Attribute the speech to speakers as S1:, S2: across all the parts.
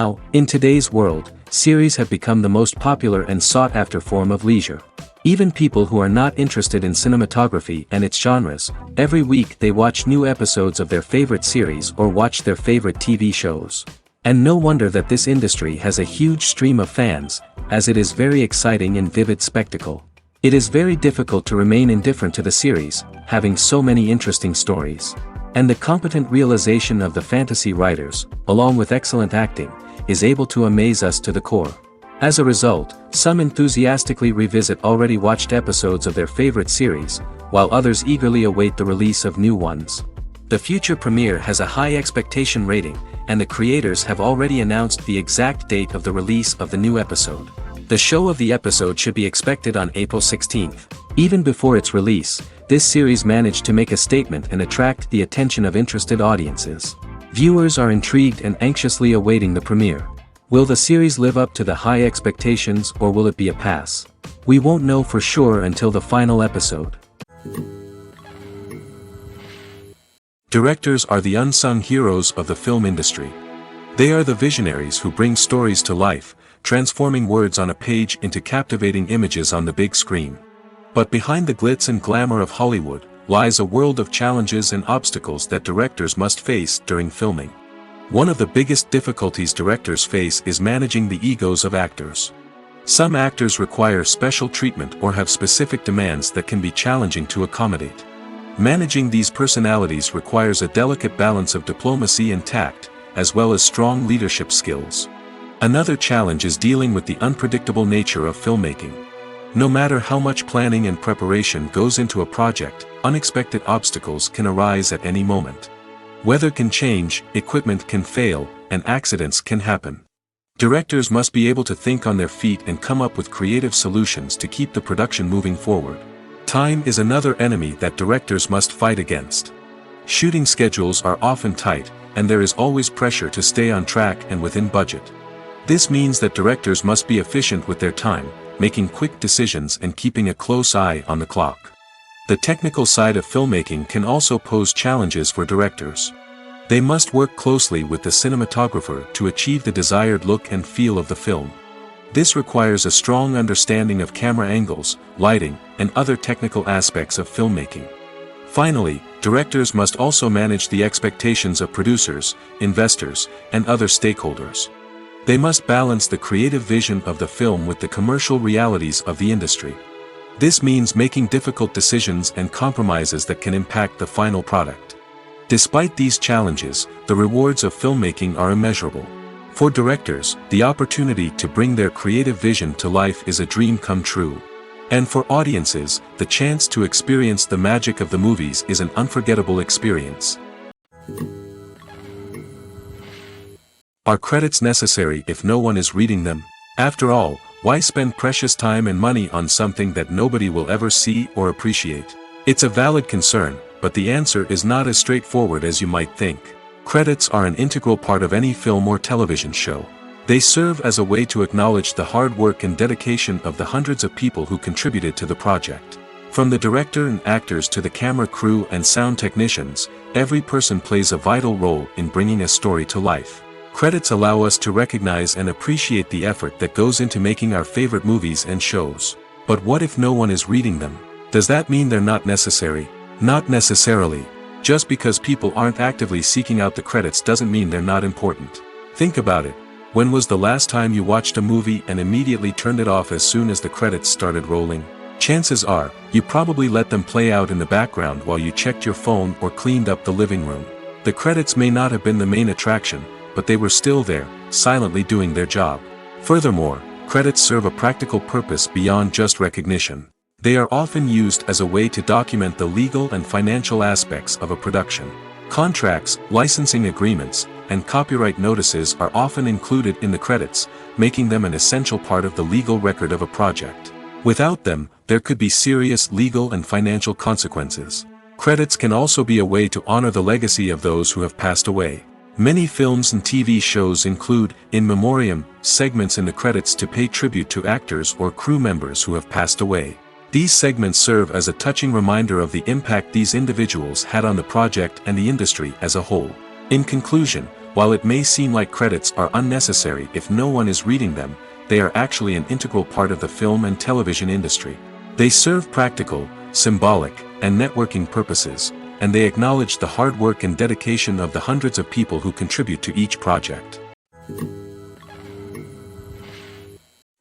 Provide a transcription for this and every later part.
S1: Now, in today's world, series have become the most popular and sought-after form of leisure. Even people who are not interested in cinematography and its genres, every week they watch new episodes of their favorite series or watch their favorite TV shows. And no wonder that this industry has a huge stream of fans, as it is very exciting and vivid spectacle. It is very difficult to remain indifferent to the series, having so many interesting stories. And the competent realization of the fantasy writers, along with excellent acting, is able to amaze us to the core. As a result, some enthusiastically revisit already watched episodes of their favorite series, while others eagerly await the release of new ones. The future premiere has a high expectation rating, and the creators have already announced the exact date of the release of the new episode. The show of the episode should be expected on April 16th. Even before its release, this series managed to make a statement and attract the attention of interested audiences. Viewers are intrigued and anxiously awaiting the premiere. Will the series live up to the high expectations, or will it be a pass? We won't know for sure until the final episode. Directors are the unsung heroes of the film industry. They are the visionaries who bring stories to life, transforming words on a page into captivating images on the big screen. But behind the glitz and glamour of Hollywood lies a world of challenges and obstacles that directors must face during filming. One of the biggest difficulties directors face is managing the egos of actors. Some actors require special treatment or have specific demands that can be challenging to accommodate. Managing these personalities requires a delicate balance of diplomacy and tact, as well as strong leadership skills. Another challenge is dealing with the unpredictable nature of filmmaking. No matter how much planning and preparation goes into a project, unexpected obstacles can arise at any moment. Weather can change, equipment can fail, and accidents can happen. Directors must be able to think on their feet and come up with creative solutions to keep the production moving forward. Time is another enemy that directors must fight against. Shooting schedules are often tight, and there is always pressure to stay on track and within budget. This means that directors must be efficient with their time, making quick decisions and keeping a close eye on the clock. The technical side of filmmaking can also pose challenges for directors. They must work closely with the cinematographer to achieve the desired look and feel of the film. This requires a strong understanding of camera angles, lighting, and other technical aspects of filmmaking. Finally, directors must also manage the expectations of producers, investors, and other stakeholders. They must balance the creative vision of the film with the commercial realities of the industry. This means making difficult decisions and compromises that can impact the final product. Despite these challenges, the rewards of filmmaking are immeasurable. For directors, the opportunity to bring their creative vision to life is a dream come true. And for audiences, the chance to experience the magic of the movies is an unforgettable experience. Are credits necessary if no one is reading them? After all, why spend precious time and money on something that nobody will ever see or appreciate? It's a valid concern, but the answer is not as straightforward as you might think. Credits are an integral part of any film or television show. They serve as a way to acknowledge the hard work and dedication of the hundreds of people who contributed to the project. From the director and actors to the camera crew and sound technicians, every person plays a vital role in bringing a story to life. Credits allow us to recognize and appreciate the effort that goes into making our favorite movies and shows. But what if no one is reading them? Does that mean they're not necessary? Not necessarily. Just because people aren't actively seeking out the credits doesn't mean they're not important. Think about it. When was the last time you watched a movie and immediately turned it off as soon as the credits started rolling? Chances are, you probably let them play out in the background while you checked your phone or cleaned up the living room. The credits may not have been the main attraction, but they were still there, silently doing their job. Furthermore, credits serve a practical purpose beyond just recognition. They are often used as a way to document the legal and financial aspects of a production. Contracts, licensing agreements, and copyright notices are often included in the credits, making them an essential part of the legal record of a project. Without them, there could be serious legal and financial consequences. Credits can also be a way to honor the legacy of those who have passed away. Many films and TV shows include, in memoriam, segments in the credits to pay tribute to actors or crew members who have passed away. These segments serve as a touching reminder of the impact these individuals had on the project and the industry as a whole. In conclusion, While it may seem like credits are unnecessary if no one is reading them, they are actually an integral part of the film and television industry. They serve practical, symbolic, and networking purposes, and they acknowledge the hard work and dedication of the hundreds of people who contribute to each project.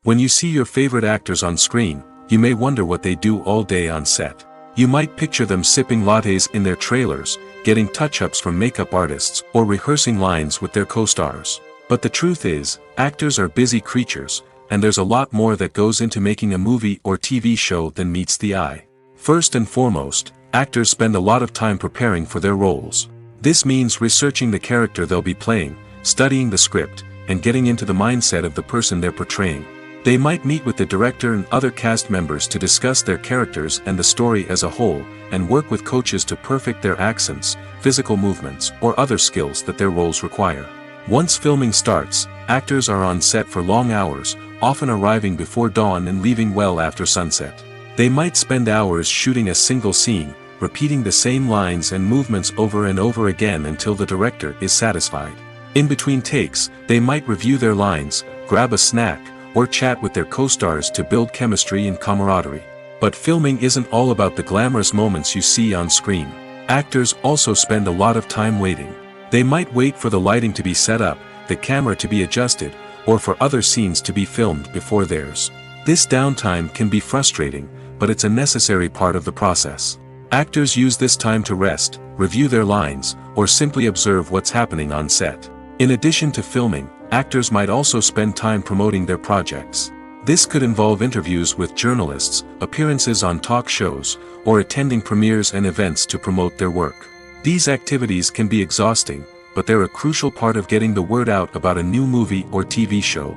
S1: When you see your favorite actors on screen, you may wonder what they do all day on set. You might picture them sipping lattes in their trailers, getting touch-ups from makeup artists, or rehearsing lines with their co-stars. But the truth is, actors are busy creatures, and there's a lot more that goes into making a movie or TV show than meets the eye. First and foremost, actors spend a lot of time preparing for their roles. This means researching the character they'll be playing, studying the script, and getting into the mindset of the person they're portraying. They might meet with the director and other cast members to discuss their characters and the story as a whole, and work with coaches to perfect their accents, physical movements, or other skills that their roles require. Once filming starts, actors are on set for long hours, often arriving before dawn and leaving well after sunset. They might spend hours shooting a single scene, repeating the same lines and movements over and over again until the director is satisfied. In between takes, they might review their lines, grab a snack, or chat with their co-stars to build chemistry and camaraderie. But filming isn't all about the glamorous moments you see on screen. Actors also spend a lot of time waiting. They might wait for the lighting to be set up, the camera to be adjusted, or for other scenes to be filmed before theirs. This downtime can be frustrating, but it's a necessary part of the process. Actors use this time to rest, review their lines, or simply observe what's happening on set. In addition to filming, actors might also spend time promoting their projects. This could involve interviews with journalists, appearances on talk shows, or attending premieres and events to promote their work. These activities can be exhausting, but they're a crucial part of getting the word out about a new movie or TV show.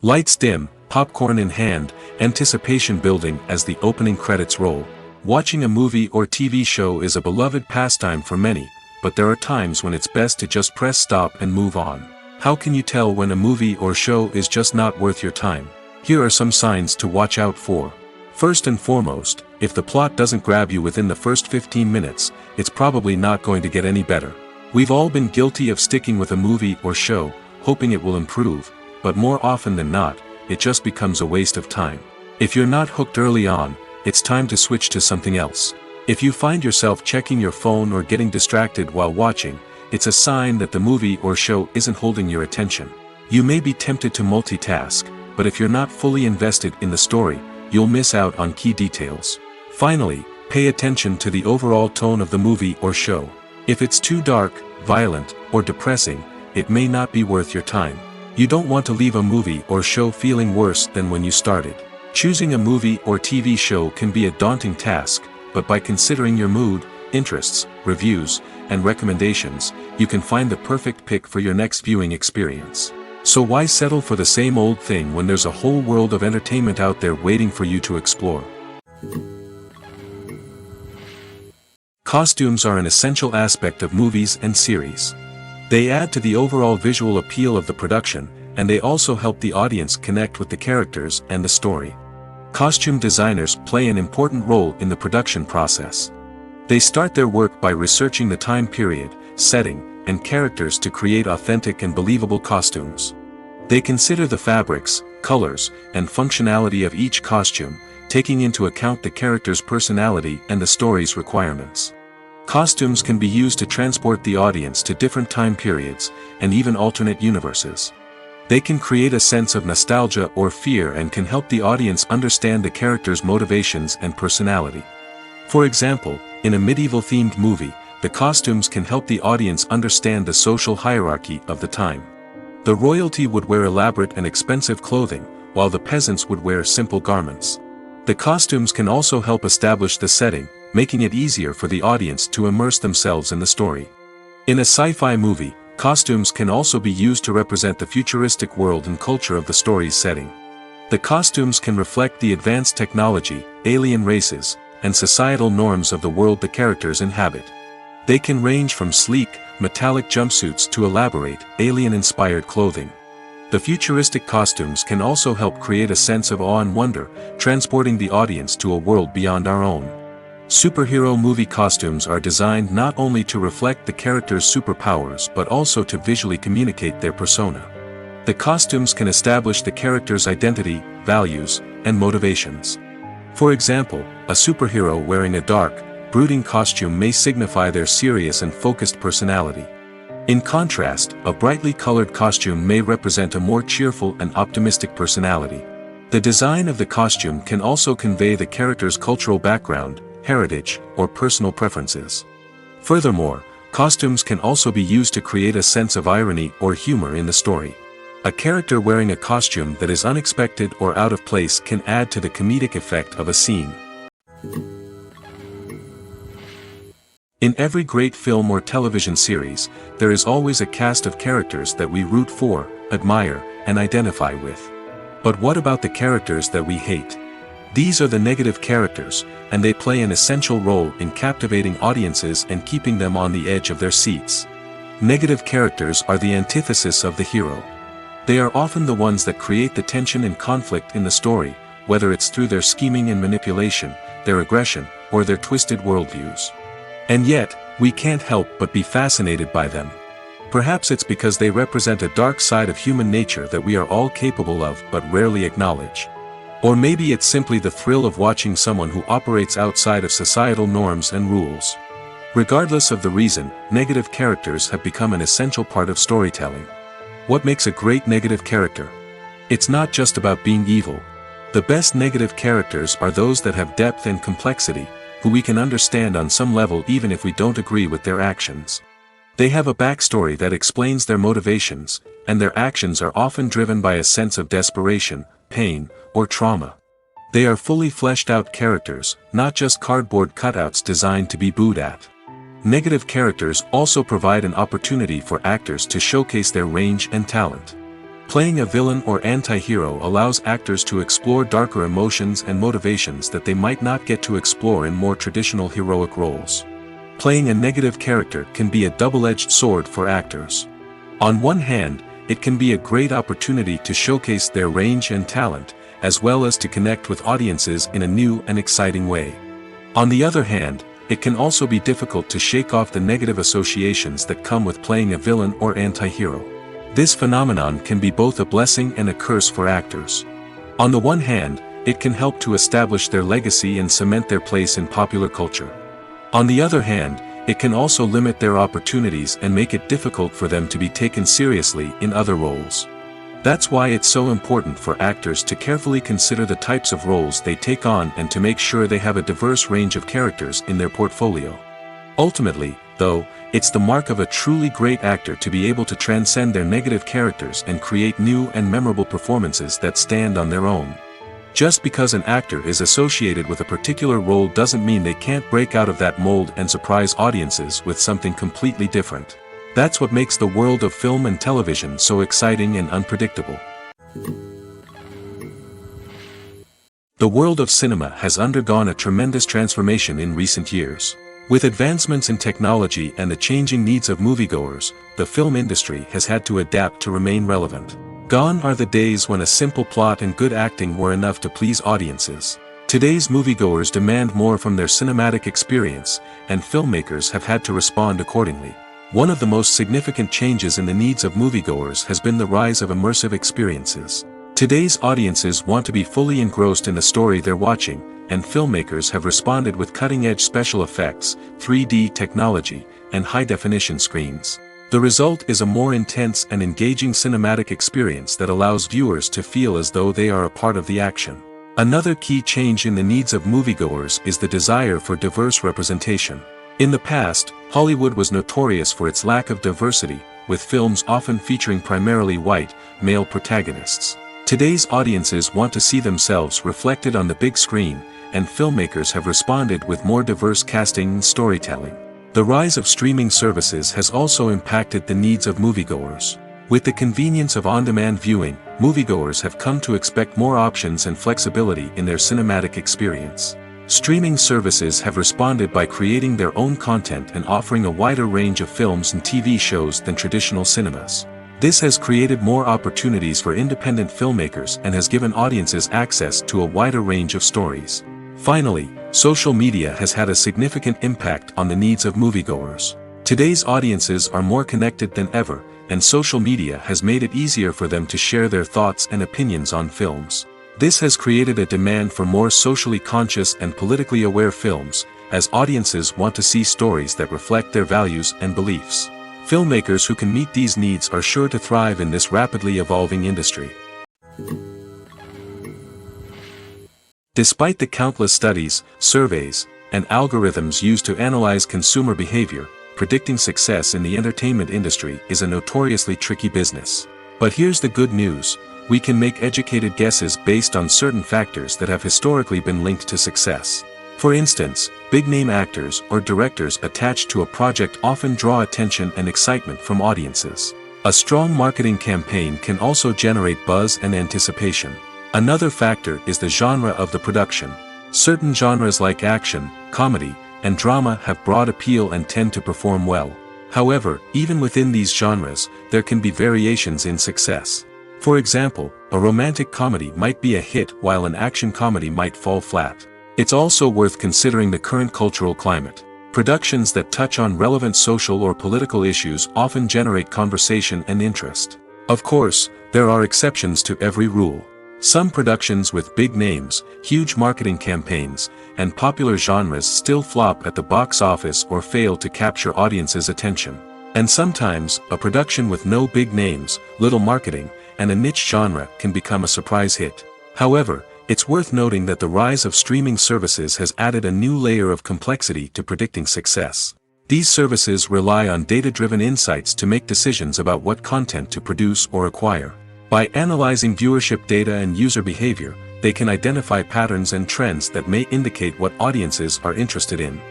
S1: Lights dim, popcorn in hand, anticipation building as the opening credits roll. Watching a movie or TV show is a beloved pastime for many, but there are times when it's best to just press stop and move on. How can you tell when a movie or show is just not worth your time? Here are some signs to watch out for. First and foremost, if the plot doesn't grab you within the first 15 minutes, it's probably not going to get any better. We've all been guilty of sticking with a movie or show, hoping it will improve, but more often than not, it just becomes a waste of time. If you're not hooked early on, it's time to switch to something else. If you find yourself checking your phone or getting distracted while watching, it's a sign that the movie or show isn't holding your attention. You may be tempted to multitask, but if you're not fully invested in the story, you'll miss out on key details. Finally, pay attention to the overall tone of the movie or show. If it's too dark, violent, or depressing, it may not be worth your time. You don't want to leave a movie or show feeling worse than when you started. Choosing a movie or TV show can be a daunting task, but by considering your mood, interests, reviews, and recommendations, you can find the perfect pick for your next viewing experience. So why settle for the same old thing when there's a whole world of entertainment out there waiting for you to explore? Costumes are an essential aspect of movies and series. They add to the overall visual appeal of the production, and they also help the audience connect with the characters and the story. Costume designers play an important role in the production process. They start their work by researching the time period, setting, and characters to create authentic and believable costumes. They consider the fabrics, colors, and functionality of each costume, taking into account the character's personality and the story's requirements. Costumes can be used to transport the audience to different time periods, and even alternate universes. They can create a sense of nostalgia or fear and can help the audience understand the character's motivations and personality. For example, in a medieval-themed movie, the costumes can help the audience understand the social hierarchy of the time. The royalty would wear elaborate and expensive clothing, while the peasants would wear simple garments. The costumes can also help establish the setting, making it easier for the audience to immerse themselves in the story. In a sci-fi movie, costumes can also be used to represent the futuristic world and culture of the story's setting. The costumes can reflect the advanced technology, alien races, and societal norms of the world the characters inhabit. They can range from sleek, metallic jumpsuits to elaborate, alien-inspired clothing. The futuristic costumes can also help create a sense of awe and wonder, transporting the audience to a world beyond our own. Superhero movie costumes are designed not only to reflect the character's superpowers but also to visually communicate their persona. The costumes can establish the character's identity, values, and motivations. For example, a superhero wearing a dark, brooding costume may signify their serious and focused personality. In contrast, a brightly colored costume may represent a more cheerful and optimistic personality. The design of the costume can also convey the character's cultural background, heritage, or personal preferences. Furthermore, costumes can also be used to create a sense of irony or humor in the story. A character wearing a costume that is unexpected or out of place can add to the comedic effect of a scene. In every great film or television series, there is always a cast of characters that we root for, admire, and identify with. But what about the characters that we hate? These are the negative characters, and they play an essential role in captivating audiences and keeping them on the edge of their seats. Negative characters are the antithesis of the hero. They are often the ones that create the tension and conflict in the story, whether it's through their scheming and manipulation, their aggression, or their twisted worldviews. And yet, we can't help but be fascinated by them. Perhaps it's because they represent a dark side of human nature that we are all capable of but rarely acknowledge. Or maybe it's simply the thrill of watching someone who operates outside of societal norms and rules. Regardless of the reason, negative characters have become an essential part of storytelling. What makes a great negative character? It's not just about being evil. The best negative characters are those that have depth and complexity, who we can understand on some level even if we don't agree with their actions. They have a backstory that explains their motivations, and their actions are often driven by a sense of desperation, pain, or trauma. They are fully fleshed out characters, not just cardboard cutouts designed to be booed at. Negative characters also provide an opportunity for actors to showcase their range and talent. Playing a villain or anti-hero allows actors to explore darker emotions and motivations that they might not get to explore in more traditional heroic roles. Playing a negative character can be a double-edged sword for actors. On one hand, it can be a great opportunity to showcase their range and talent, as well as to connect with audiences in a new and exciting way. On the other hand, it can also be difficult to shake off the negative associations that come with playing a villain or anti-hero. This phenomenon can be both a blessing and a curse for actors. On the one hand, it can help to establish their legacy and cement their place in popular culture. On the other hand, it can also limit their opportunities and make it difficult for them to be taken seriously in other roles. That's why it's so important for actors to carefully consider the types of roles they take on and to make sure they have a diverse range of characters in their portfolio. Ultimately, though, it's the mark of a truly great actor to be able to transcend their negative characters and create new and memorable performances that stand on their own. Just because an actor is associated with a particular role doesn't mean they can't break out of that mold and surprise audiences with something completely different. That's what makes the world of film and television so exciting and unpredictable. The world of cinema has undergone a tremendous transformation in recent years. With advancements in technology and the changing needs of moviegoers, the film industry has had to adapt to remain relevant. Gone are the days when a simple plot and good acting were enough to please audiences. Today's moviegoers demand more from their cinematic experience, and filmmakers have had to respond accordingly. One of the most significant changes in the needs of moviegoers has been the rise of immersive experiences. Today's audiences want to be fully engrossed in the story they're watching, and filmmakers have responded with cutting-edge special effects, 3D technology, and high-definition screens. The result is a more intense and engaging cinematic experience that allows viewers to feel as though they are a part of the action. Another key change in the needs of moviegoers is the desire for diverse representation. In the past, Hollywood was notorious for its lack of diversity, with films often featuring primarily white, male protagonists. Today's audiences want to see themselves reflected on the big screen, and filmmakers have responded with more diverse casting and storytelling. The rise of streaming services has also impacted the needs of moviegoers. With the convenience of on-demand viewing, moviegoers have come to expect more options and flexibility in their cinematic experience. Streaming services have responded by creating their own content and offering a wider range of films and TV shows than traditional cinemas. This has created more opportunities for independent filmmakers and has given audiences access to a wider range of stories. Finally, social media has had a significant impact on the needs of moviegoers. Today's audiences are more connected than ever, and social media has made it easier for them to share their thoughts and opinions on films. This has created a demand for more socially conscious and politically aware films, as audiences want to see stories that reflect their values and beliefs. Filmmakers who can meet these needs are sure to thrive in this rapidly evolving industry. Despite the countless studies, surveys, and algorithms used to analyze consumer behavior, predicting success in the entertainment industry is a notoriously tricky business. But here's the good news: we can make educated guesses based on certain factors that have historically been linked to success. For instance, big-name actors or directors attached to a project often draw attention and excitement from audiences. A strong marketing campaign can also generate buzz and anticipation. Another factor is the genre of the production. Certain genres like action, comedy, and drama have broad appeal and tend to perform well. However, even within these genres, there can be variations in success. For example, a romantic comedy might be a hit while an action comedy might fall flat. It's also worth considering the current cultural climate. Productions that touch on relevant social or political issues often generate conversation and interest. Of course, there are exceptions to every rule. Some productions with big names, huge marketing campaigns, and popular genres still flop at the box office or fail to capture audiences' attention. And sometimes, a production with no big names, little marketing, and a niche genre can become a surprise hit. However, it's worth noting that the rise of streaming services has added a new layer of complexity to predicting success. These services rely on data-driven insights to make decisions about what content to produce or acquire. By analyzing viewership data and user behavior, they can identify patterns and trends that may indicate what audiences are interested in.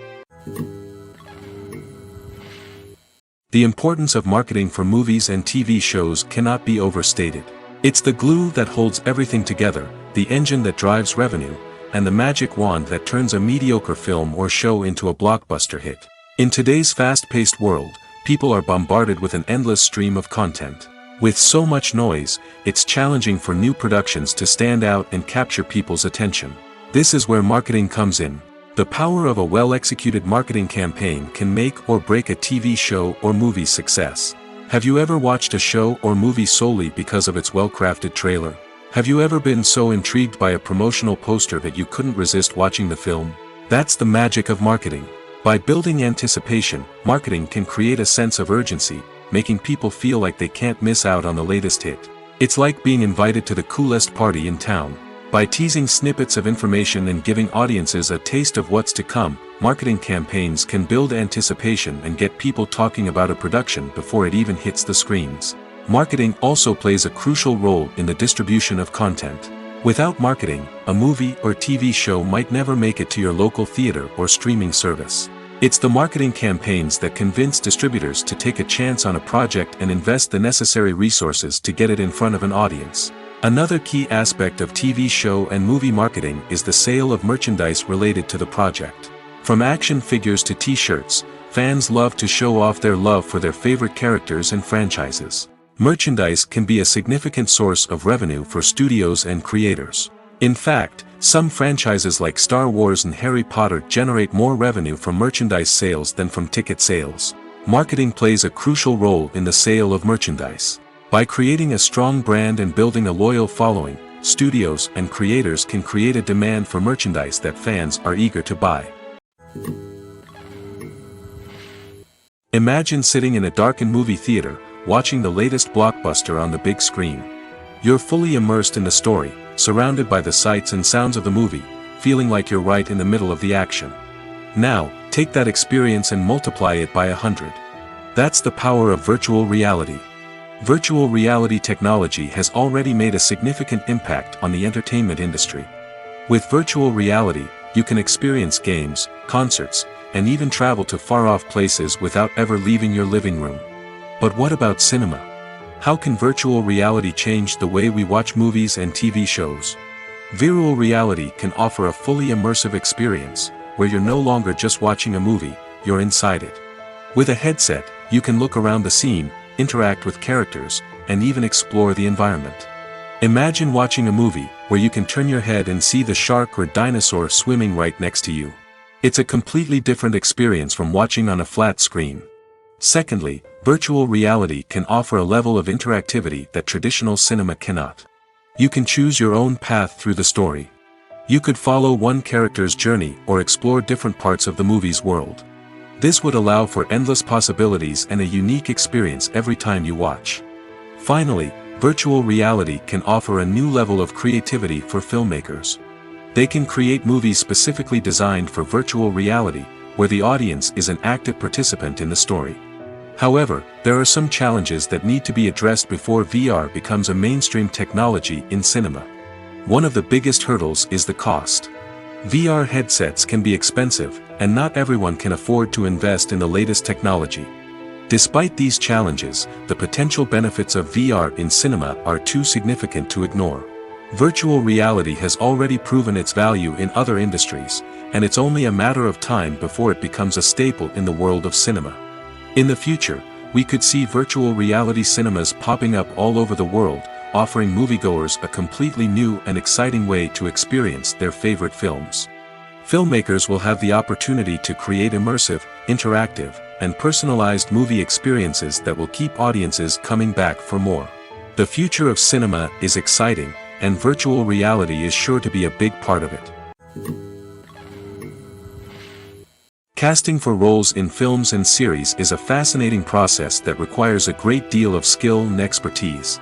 S1: The importance of marketing for movies and TV shows cannot be overstated. It's the glue that holds everything together, the engine that drives revenue, and the magic wand that turns a mediocre film or show into a blockbuster hit. In today's fast-paced world, people are bombarded with an endless stream of content. With so much noise, it's challenging for new productions to stand out and capture people's attention. This is where marketing comes in. The power of a well-executed marketing campaign can make or break a TV show or movie's success. Have you ever watched a show or movie solely because of its well-crafted trailer? Have you ever been so intrigued by a promotional poster that you couldn't resist watching the film? That's the magic of marketing. By building anticipation, marketing can create a sense of urgency, making people feel like they can't miss out on the latest hit. It's like being invited to the coolest party in town. By teasing snippets of information and giving audiences a taste of what's to come, marketing campaigns can build anticipation and get people talking about a production before it even hits the screens. Marketing also plays a crucial role in the distribution of content. Without marketing, a movie or TV show might never make it to your local theater or streaming service. It's the marketing campaigns that convince distributors to take a chance on a project and invest the necessary resources to get it in front of an audience. Another key aspect of TV show and movie marketing is the sale of merchandise related to the project. From action figures to t-shirts, fans love to show off their love for their favorite characters and franchises. Merchandise can be a significant source of revenue for studios and creators. In fact, some franchises like Star Wars and Harry Potter generate more revenue from merchandise sales than from ticket sales. Marketing plays a crucial role in the sale of merchandise. By creating a strong brand and building a loyal following, studios and creators can create a demand for merchandise that fans are eager to buy. Imagine sitting in a darkened movie theater, watching the latest blockbuster on the big screen. You're fully immersed in the story, surrounded by the sights and sounds of the movie, feeling like you're right in the middle of the action. Now, take that experience and multiply it by 100. That's the power of virtual reality. Virtual reality technology has already made a significant impact on the entertainment industry. With virtual reality, you can experience games, concerts, and even travel to far-off places without ever leaving your living room. But what about cinema? How can virtual reality change the way we watch movies and TV shows? Virtual reality can offer a fully immersive experience, where you're no longer just watching a movie, you're inside it. With a headset, you can look around the scene, interact with characters, and even explore the environment. Imagine watching a movie where you can turn your head and see the shark or dinosaur swimming right next to you. It's a completely different experience from watching on a flat screen. Secondly, virtual reality can offer a level of interactivity that traditional cinema cannot. You can choose your own path through the story. You could follow one character's journey or explore different parts of the movie's world. This would allow for endless possibilities and a unique experience every time you watch. Finally, virtual reality can offer a new level of creativity for filmmakers. They can create movies specifically designed for virtual reality, where the audience is an active participant in the story. However, there are some challenges that need to be addressed before VR becomes a mainstream technology in cinema. One of the biggest hurdles is the cost. VR headsets can be expensive, and not everyone can afford to invest in the latest technology. Despite these challenges, the potential benefits of VR in cinema are too significant to ignore. Virtual reality has already proven its value in other industries, and it's only a matter of time before it becomes a staple in the world of cinema. In the future, we could see virtual reality cinemas popping up all over the world, offering moviegoers a completely new and exciting way to experience their favorite films. Filmmakers will have the opportunity to create immersive, interactive, and personalized movie experiences that will keep audiences coming back for more. The future of cinema is exciting, and virtual reality is sure to be a big part of it. Casting for roles in films and series is a fascinating process that requires a great deal of skill and expertise.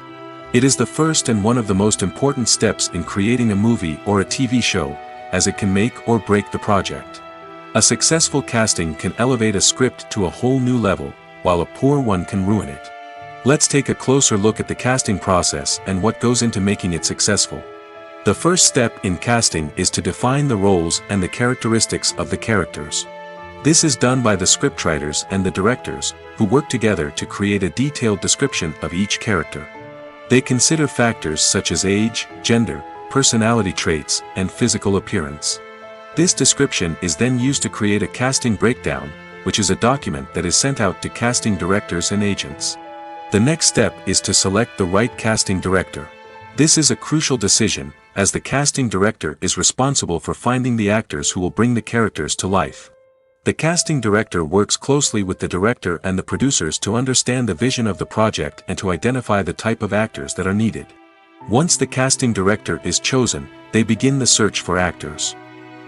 S1: It is the first and one of the most important steps in creating a movie or a TV show, as it can make or break the project. A successful casting can elevate a script to a whole new level, while a poor one can ruin it. Let's take a closer look at the casting process and what goes into making it successful. The first step in casting is to define the roles and the characteristics of the characters. This is done by the scriptwriters and the directors, who work together to create a detailed description of each character. They consider factors such as age, gender, personality traits, and physical appearance. This description is then used to create a casting breakdown, which is a document that is sent out to casting directors and agents. The next step is to select the right casting director. This is a crucial decision, as the casting director is responsible for finding the actors who will bring the characters to life. The casting director works closely with the director and the producers to understand the vision of the project and to identify the type of actors that are needed. Once the casting director is chosen, they begin the search for actors.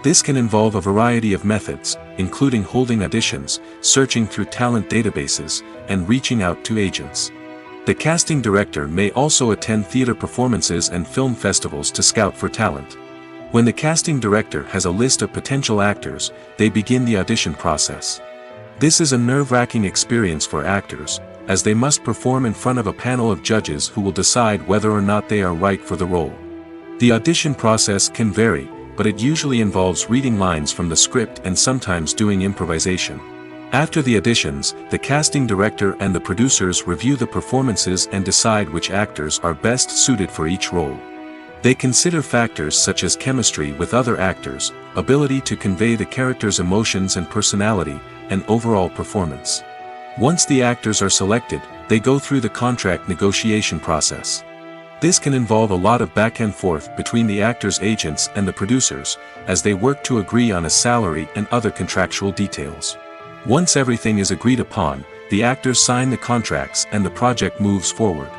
S1: This can involve a variety of methods, including holding auditions, searching through talent databases, and reaching out to agents. The casting director may also attend theater performances and film festivals to scout for talent. When the casting director has a list of potential actors, they begin the audition process. This is a nerve-wracking experience for actors, as they must perform in front of a panel of judges who will decide whether or not they are right for the role. The audition process can vary, but it usually involves reading lines from the script and sometimes doing improvisation. After the auditions, the casting director and the producers review the performances and decide which actors are best suited for each role. They consider factors such as chemistry with other actors, ability to convey the character's emotions and personality, and overall performance. Once the actors are selected, they go through the contract negotiation process. This can involve a lot of back and forth between the actors' agents and the producers, as they work to agree on a salary and other contractual details. Once everything is agreed upon, the actors sign the contracts and the project moves forward.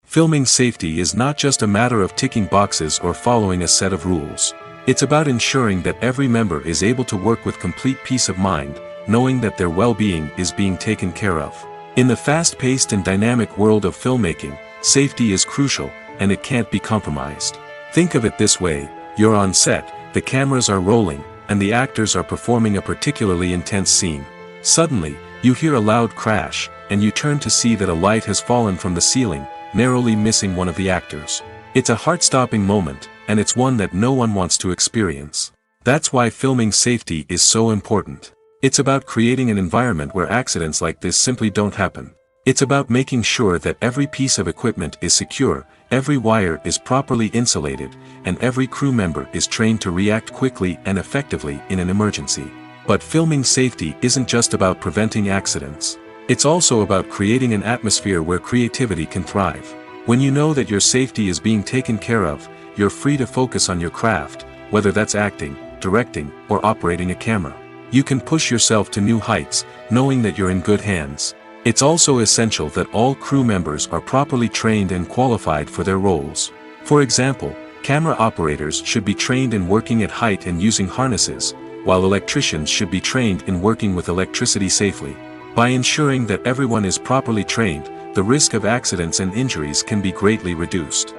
S1: Filming safety is not just a matter of ticking boxes or following a set of rules. It's about ensuring that every member is able to work with complete peace of mind, knowing that their well-being is being taken care of. In the fast-paced and dynamic world of filmmaking, safety is crucial, and it can't be compromised. Think of it this way: you're on set, the cameras are rolling, and the actors are performing a particularly intense scene. Suddenly, you hear a loud crash, and you turn to see that a light has fallen from the ceiling, narrowly missing one of the actors. It's a heart-stopping moment, and it's one that no one wants to experience. That's why filming safety is so important. It's about creating an environment where accidents like this simply don't happen. It's about making sure that every piece of equipment is secure, every wire is properly insulated, and every crew member is trained to react quickly and effectively in an emergency. But filming safety isn't just about preventing accidents. It's also about creating an atmosphere where creativity can thrive. When you know that your safety is being taken care of, you're free to focus on your craft, whether that's acting, directing, or operating a camera. You can push yourself to new heights, knowing that you're in good hands. It's also essential that all crew members are properly trained and qualified for their roles. For example, camera operators should be trained in working at height and using harnesses, while electricians should be trained in working with electricity safely. By ensuring that everyone is properly trained, the risk of accidents and injuries can be greatly reduced.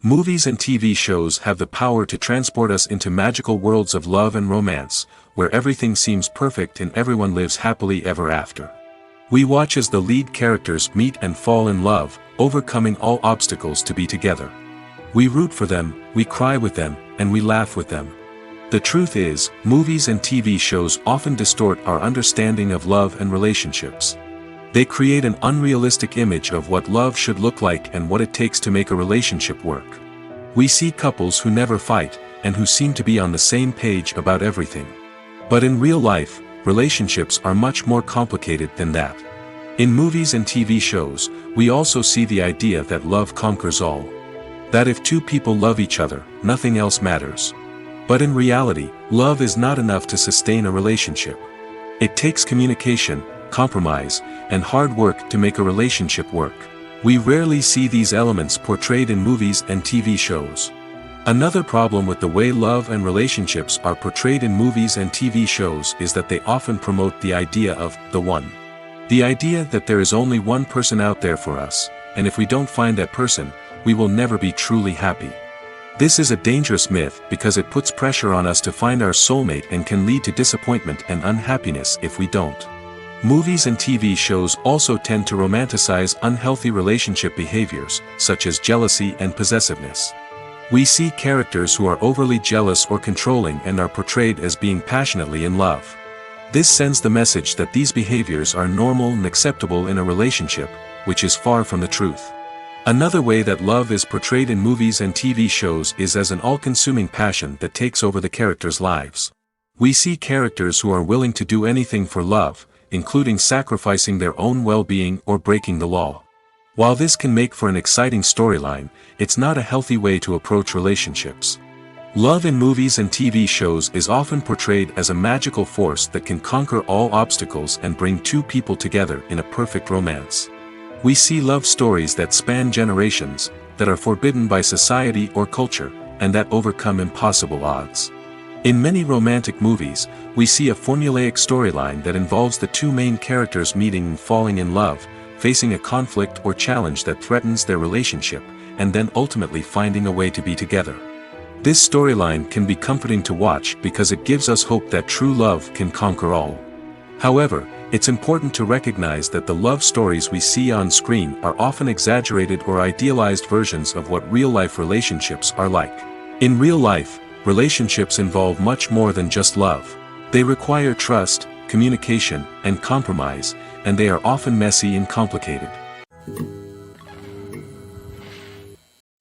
S1: Movies and TV shows have the power to transport us into magical worlds of love and romance, where everything seems perfect and everyone lives happily ever after. We watch as the lead characters meet and fall in love, overcoming all obstacles to be together. We root for them, we cry with them, and we laugh with them. The truth is, movies and TV shows often distort our understanding of love and relationships. They create an unrealistic image of what love should look like and what it takes to make a relationship work. We see couples who never fight, and who seem to be on the same page about everything. But in real life, relationships are much more complicated than that. In movies and TV shows, we also see the idea that love conquers all. That if two people love each other, nothing else matters. But in reality, love is not enough to sustain a relationship. It takes communication, compromise, and hard work to make a relationship work. We rarely see these elements portrayed in movies and TV shows. Another problem with the way love and relationships are portrayed in movies and TV shows is that they often promote the idea of the one. The idea that there is only one person out there for us, and if we don't find that person, we will never be truly happy. This is a dangerous myth because it puts pressure on us to find our soulmate and can lead to disappointment and unhappiness if we don't. Movies and TV shows also tend to romanticize unhealthy relationship behaviors, such as jealousy and possessiveness. We see characters who are overly jealous or controlling and are portrayed as being passionately in love. This sends the message that these behaviors are normal and acceptable in a relationship, which is far from the truth. Another way that love is portrayed in movies and TV shows is as an all-consuming passion that takes over the characters' lives. We see characters who are willing to do anything for love, including sacrificing their own well-being or breaking the law. While this can make for an exciting storyline, it's not a healthy way to approach relationships. Love in movies and TV shows is often portrayed as a magical force that can conquer all obstacles and bring two people together in a perfect romance. We see love stories that span generations, that are forbidden by society or culture, and that overcome impossible odds. In many romantic movies, we see a formulaic storyline that involves the two main characters meeting and falling in love, facing a conflict or challenge that threatens their relationship, and then ultimately finding a way to be together. This storyline can be comforting to watch because it gives us hope that true love can conquer all. However, it's important to recognize that the love stories we see on screen are often exaggerated or idealized versions of what real-life relationships are like. In real life, relationships involve much more than just love. They require trust, communication, and compromise, and they are often messy and complicated.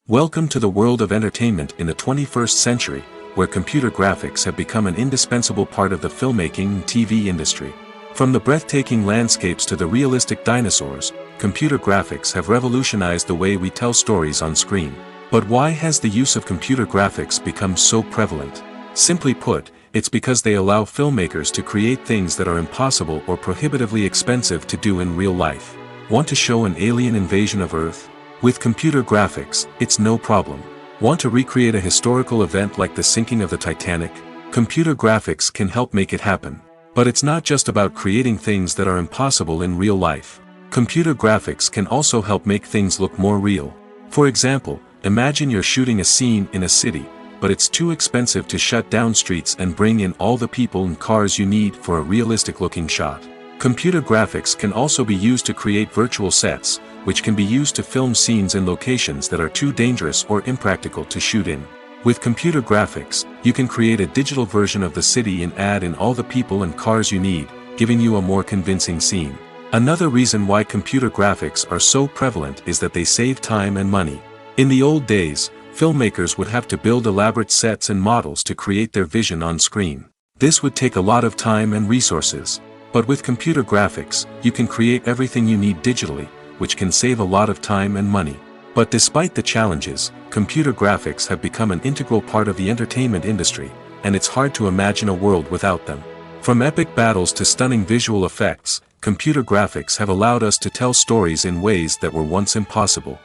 S1: Welcome to the world of entertainment in the 21st century, where computer graphics have become an indispensable part of the filmmaking and TV industry. From the breathtaking landscapes to the realistic dinosaurs, computer graphics have revolutionized the way we tell stories on screen. But why has the use of computer graphics become so prevalent? Simply put, it's because they allow filmmakers to create things that are impossible or prohibitively expensive to do in real life. Want to show an alien invasion of Earth? With computer graphics, it's no problem. Want to recreate a historical event like the sinking of the Titanic? Computer graphics can help make it happen. But it's not just about creating things that are impossible in real life. Computer graphics can also help make things look more real. For example, imagine you're shooting a scene in a city, but it's too expensive to shut down streets and bring in all the people and cars you need for a realistic-looking shot. Computer graphics can also be used to create virtual sets, which can be used to film scenes in locations that are too dangerous or impractical to shoot in. With computer graphics, you can create a digital version of the city and add in all the people and cars you need, giving you a more convincing scene. Another reason why computer graphics are so prevalent is that they save time and money. In the old days, filmmakers would have to build elaborate sets and models to create their vision on screen. This would take a lot of time and resources. But with computer graphics, you can create everything you need digitally, which can save a lot of time and money. But despite the challenges, computer graphics have become an integral part of the entertainment industry, and it's hard to imagine a world without them. From epic battles to stunning visual effects, computer graphics have allowed us to tell stories in ways that were once impossible.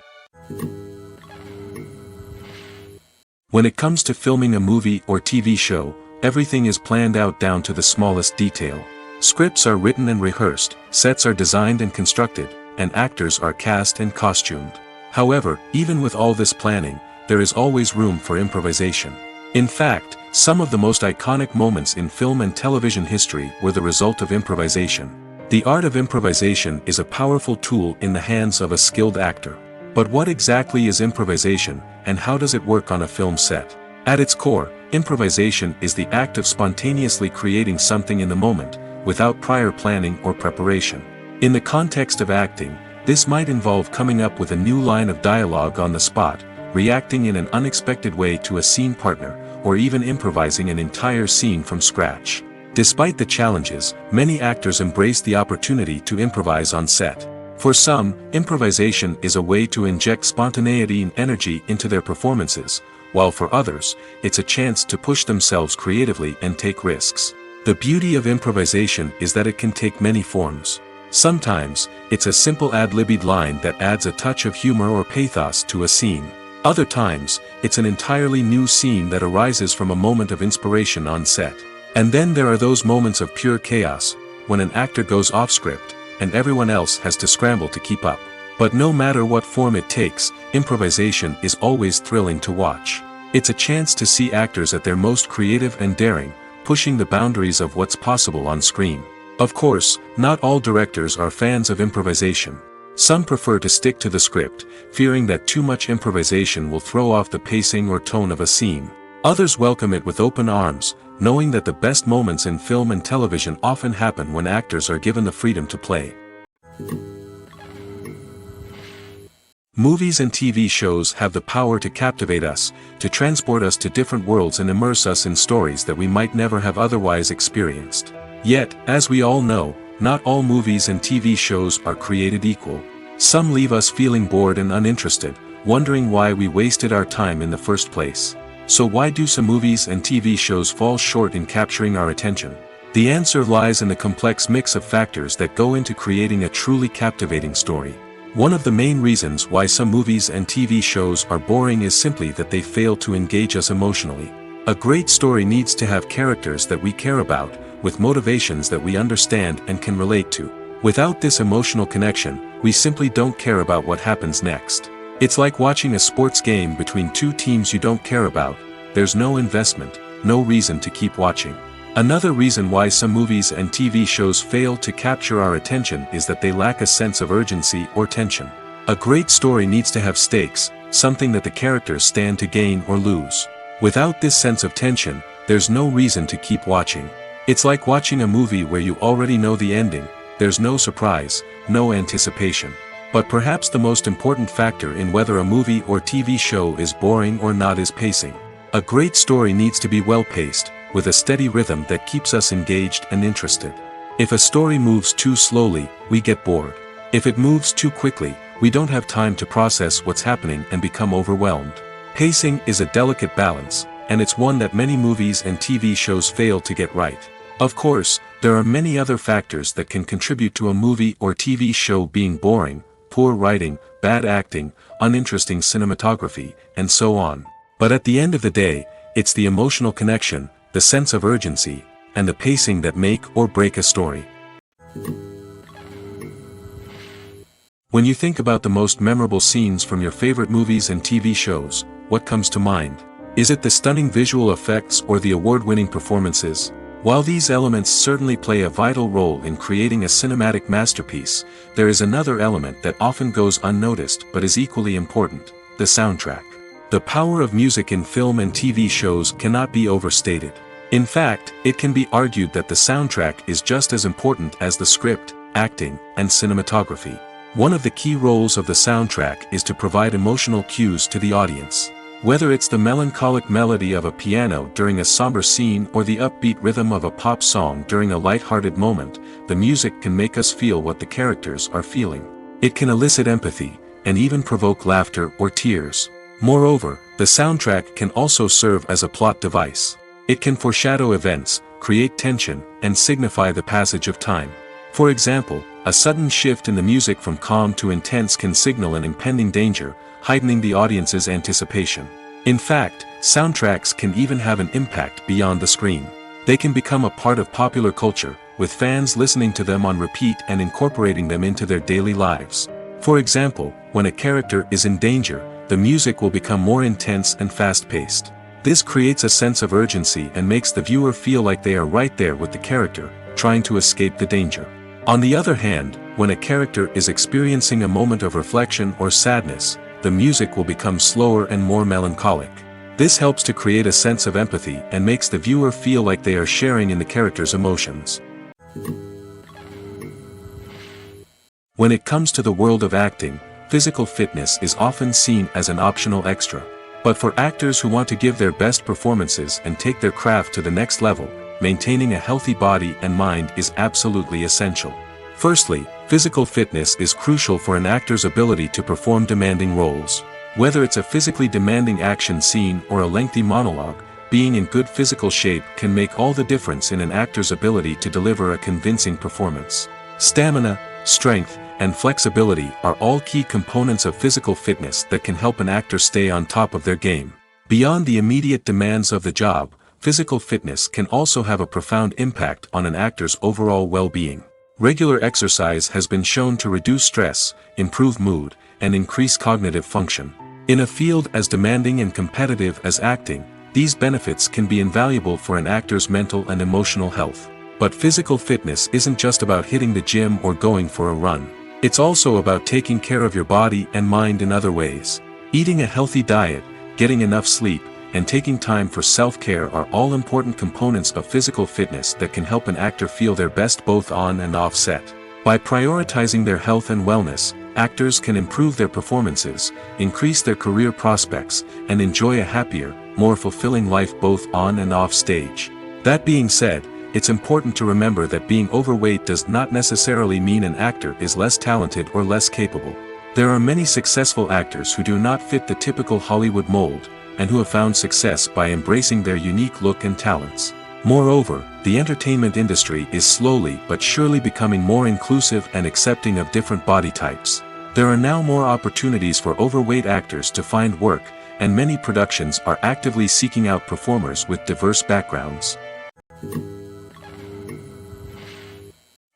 S1: When it comes to filming a movie or TV show, everything is planned out down to the smallest detail. Scripts are written and rehearsed, sets are designed and constructed, and actors are cast and costumed. However, even with all this planning, there is always room for improvisation. In fact, some of the most iconic moments in film and television history were the result of improvisation. The art of improvisation is a powerful tool in the hands of a skilled actor. But what exactly is improvisation, and how does it work on a film set? At its core, improvisation is the act of spontaneously creating something in the moment, without prior planning or preparation. In the context of acting, this might involve coming up with a new line of dialogue on the spot, reacting in an unexpected way to a scene partner, or even improvising an entire scene from scratch. Despite the challenges, many actors embrace the opportunity to improvise on set. For some, improvisation is a way to inject spontaneity and energy into their performances, while for others, it's a chance to push themselves creatively and take risks. The beauty of improvisation is that it can take many forms. Sometimes, it's a simple ad-libbed line that adds a touch of humor or pathos to a scene. Other times, it's an entirely new scene that arises from a moment of inspiration on set. And then there are those moments of pure chaos, when an actor goes off script, and everyone else has to scramble to keep up. But no matter what form it takes, improvisation is always thrilling to watch. It's a chance to see actors at their most creative and daring, pushing the boundaries of what's possible on screen. Of course, not all directors are fans of improvisation. Some prefer to stick to the script, fearing that too much improvisation will throw off the pacing or tone of a scene. Others welcome it with open arms, knowing that the best moments in film and television often happen when actors are given the freedom to play. Movies and TV shows have the power to captivate us, to transport us to different worlds and immerse us in stories that we might never have otherwise experienced. Yet, as we all know, not all movies and TV shows are created equal. Some leave us feeling bored and uninterested, wondering why we wasted our time in the first place. So why do some movies and TV shows fall short in capturing our attention? The answer lies in the complex mix of factors that go into creating a truly captivating story. One of the main reasons why some movies and TV shows are boring is simply that they fail to engage us emotionally. A great story needs to have characters that we care about, with motivations that we understand and can relate to. Without this emotional connection, we simply don't care about what happens next. It's like watching a sports game between two teams you don't care about. There's no investment, no reason to keep watching. Another reason why some movies and TV shows fail to capture our attention is that they lack a sense of urgency or tension. A great story needs to have stakes, something that the characters stand to gain or lose. Without this sense of tension, there's no reason to keep watching. It's like watching a movie where you already know the ending, there's no surprise, no anticipation. But perhaps the most important factor in whether a movie or TV show is boring or not is pacing. A great story needs to be well-paced, with a steady rhythm that keeps us engaged and interested. If a story moves too slowly, we get bored. If it moves too quickly, we don't have time to process what's happening and become overwhelmed. Pacing is a delicate balance, and it's one that many movies and TV shows fail to get right. Of course, there are many other factors that can contribute to a movie or TV show being boring: poor writing, bad acting, uninteresting cinematography, and so on. But at the end of the day, it's the emotional connection, the sense of urgency, and the pacing that make or break a story. When you think about the most memorable scenes from your favorite movies and TV shows, what comes to mind? Is it the stunning visual effects or the award-winning performances? While these elements certainly play a vital role in creating a cinematic masterpiece, there is another element that often goes unnoticed but is equally important: the soundtrack. The power of music in film and TV shows cannot be overstated. In fact, it can be argued that the soundtrack is just as important as the script, acting, and cinematography. One of the key roles of the soundtrack is to provide emotional cues to the audience. Whether it's the melancholic melody of a piano during a somber scene or the upbeat rhythm of a pop song during a light-hearted moment, the music can make us feel what the characters are feeling. It can elicit empathy, and even provoke laughter or tears. Moreover, the soundtrack can also serve as a plot device. It can foreshadow events, create tension, and signify the passage of time. For example, a sudden shift in the music from calm to intense can signal an impending danger, heightening the audience's anticipation. In fact, soundtracks can even have an impact beyond the screen. They can become a part of popular culture, with fans listening to them on repeat and incorporating them into their daily lives. For example, when a character is in danger, the music will become more intense and fast-paced. This creates a sense of urgency and makes the viewer feel like they are right there with the character, trying to escape the danger. On the other hand, when a character is experiencing a moment of reflection or sadness, the music will become slower and more melancholic. This helps to create a sense of empathy and makes the viewer feel like they are sharing in the character's emotions. When it comes to the world of acting, physical fitness is often seen as an optional extra. But for actors who want to give their best performances and take their craft to the next level, maintaining a healthy body and mind is absolutely essential. Firstly, physical fitness is crucial for an actor's ability to perform demanding roles. Whether it's a physically demanding action scene or a lengthy monologue, being in good physical shape can make all the difference in an actor's ability to deliver a convincing performance. Stamina, strength, and flexibility are all key components of physical fitness that can help an actor stay on top of their game. Beyond the immediate demands of the job, physical fitness can also have a profound impact on an actor's overall well-being. Regular exercise has been shown to reduce stress, improve mood, and increase cognitive function. In a field as demanding and competitive as acting, these benefits can be invaluable for an actor's mental and emotional health. But physical fitness isn't just about hitting the gym or going for a run. It's also about taking care of your body and mind in other ways. Eating a healthy diet, getting enough sleep, and taking time for self-care are all important components of physical fitness that can help an actor feel their best both on and off set. By prioritizing their health and wellness, actors can improve their performances, increase their career prospects, and enjoy a happier, more fulfilling life both on and off stage. That being said, it's important to remember that being overweight does not necessarily mean an actor is less talented or less capable. There are many successful actors who do not fit the typical Hollywood mold, and who have found success by embracing their unique look and talents. Moreover, the entertainment industry is slowly but surely becoming more inclusive and accepting of different body types. There are now more opportunities for overweight actors to find work, and many productions are actively seeking out performers with diverse backgrounds.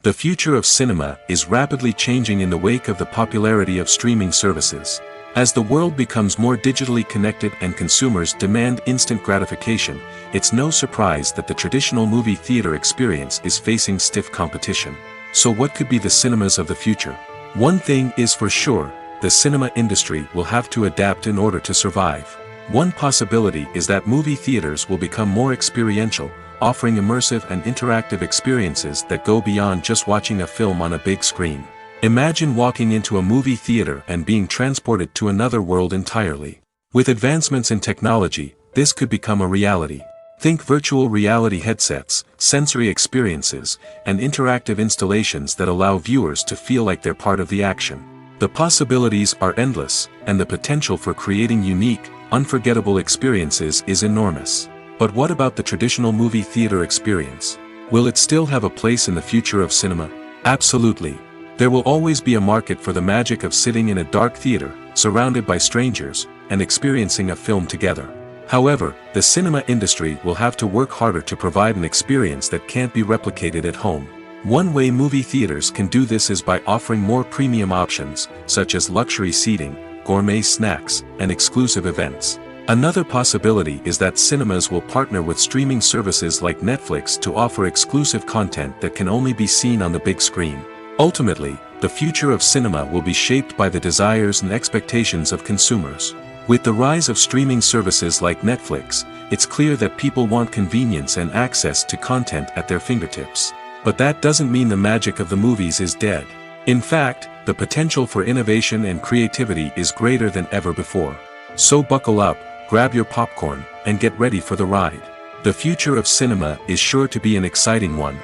S1: The future of cinema is rapidly changing in the wake of the popularity of streaming services. As the world becomes more digitally connected and consumers demand instant gratification, it's no surprise that the traditional movie theater experience is facing stiff competition. So what could be the cinemas of the future? One thing is for sure, the cinema industry will have to adapt in order to survive. One possibility is that movie theaters will become more experiential, offering immersive and interactive experiences that go beyond just watching a film on a big screen. Imagine walking into a movie theater and being transported to another world entirely. With advancements in technology, this could become a reality. Think virtual reality headsets, sensory experiences, and interactive installations that allow viewers to feel like they're part of the action. The possibilities are endless, and the potential for creating unique, unforgettable experiences is enormous. But what about the traditional movie theater experience? Will it still have a place in the future of cinema? Absolutely. There will always be a market for the magic of sitting in a dark theater, surrounded by strangers, and experiencing a film together. However, the cinema industry will have to work harder to provide an experience that can't be replicated at home. One way movie theaters can do this is by offering more premium options, such as luxury seating, gourmet snacks, and exclusive events. Another possibility is that cinemas will partner with streaming services like Netflix to offer exclusive content that can only be seen on the big screen. Ultimately, the future of cinema will be shaped by the desires and expectations of consumers. With the rise of streaming services like Netflix, it's clear that people want convenience and access to content at their fingertips. But that doesn't mean the magic of the movies is dead. In fact, the potential for innovation and creativity is greater than ever before. So buckle up, grab your popcorn, and get ready for the ride. The future of cinema is sure to be an exciting one.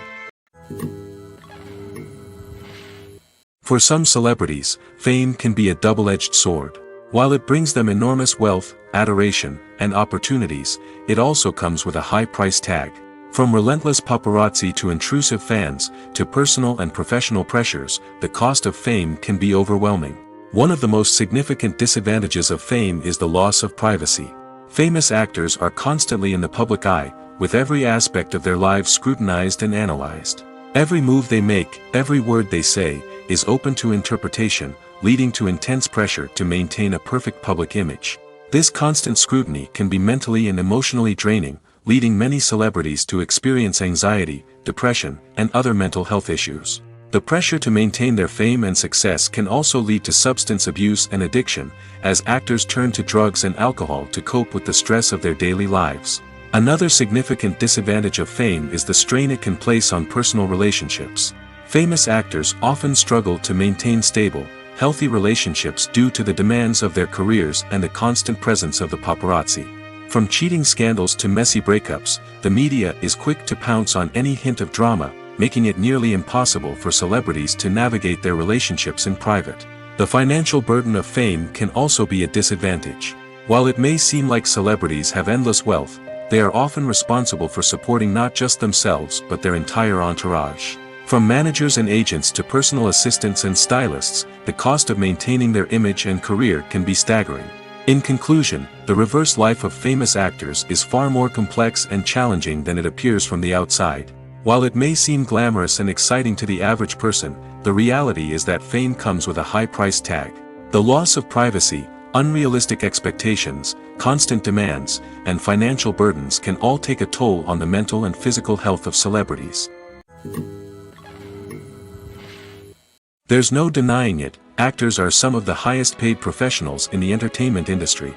S1: For some celebrities, fame can be a double-edged sword. While it brings them enormous wealth, adoration, and opportunities, it also comes with a high price tag. From relentless paparazzi to intrusive fans, to personal and professional pressures, the cost of fame can be overwhelming. One of the most significant disadvantages of fame is the loss of privacy. Famous actors are constantly in the public eye, with every aspect of their lives scrutinized and analyzed. Every move they make, every word they say, is open to interpretation, leading to intense pressure to maintain a perfect public image. This constant scrutiny can be mentally and emotionally draining, leading many celebrities to experience anxiety, depression, and other mental health issues. The pressure to maintain their fame and success can also lead to substance abuse and addiction, as actors turn to drugs and alcohol to cope with the stress of their daily lives. Another significant disadvantage of fame is the strain it can place on personal relationships. Famous actors often struggle to maintain stable, healthy relationships due to the demands of their careers and the constant presence of the paparazzi. From cheating scandals to messy breakups, the media is quick to pounce on any hint of drama, making it nearly impossible for celebrities to navigate their relationships in private. The financial burden of fame can also be a disadvantage. While it may seem like celebrities have endless wealth, they are often responsible for supporting not just themselves but their entire entourage. From managers and agents to personal assistants and stylists, the cost of maintaining their image and career can be staggering. In conclusion, the reverse life of famous actors is far more complex and challenging than it appears from the outside. While it may seem glamorous and exciting to the average person, the reality is that fame comes with a high price tag. The loss of privacy, unrealistic expectations, constant demands, and financial burdens can all take a toll on the mental and physical health of celebrities. There's no denying it, actors are some of the highest paid professionals in the entertainment industry.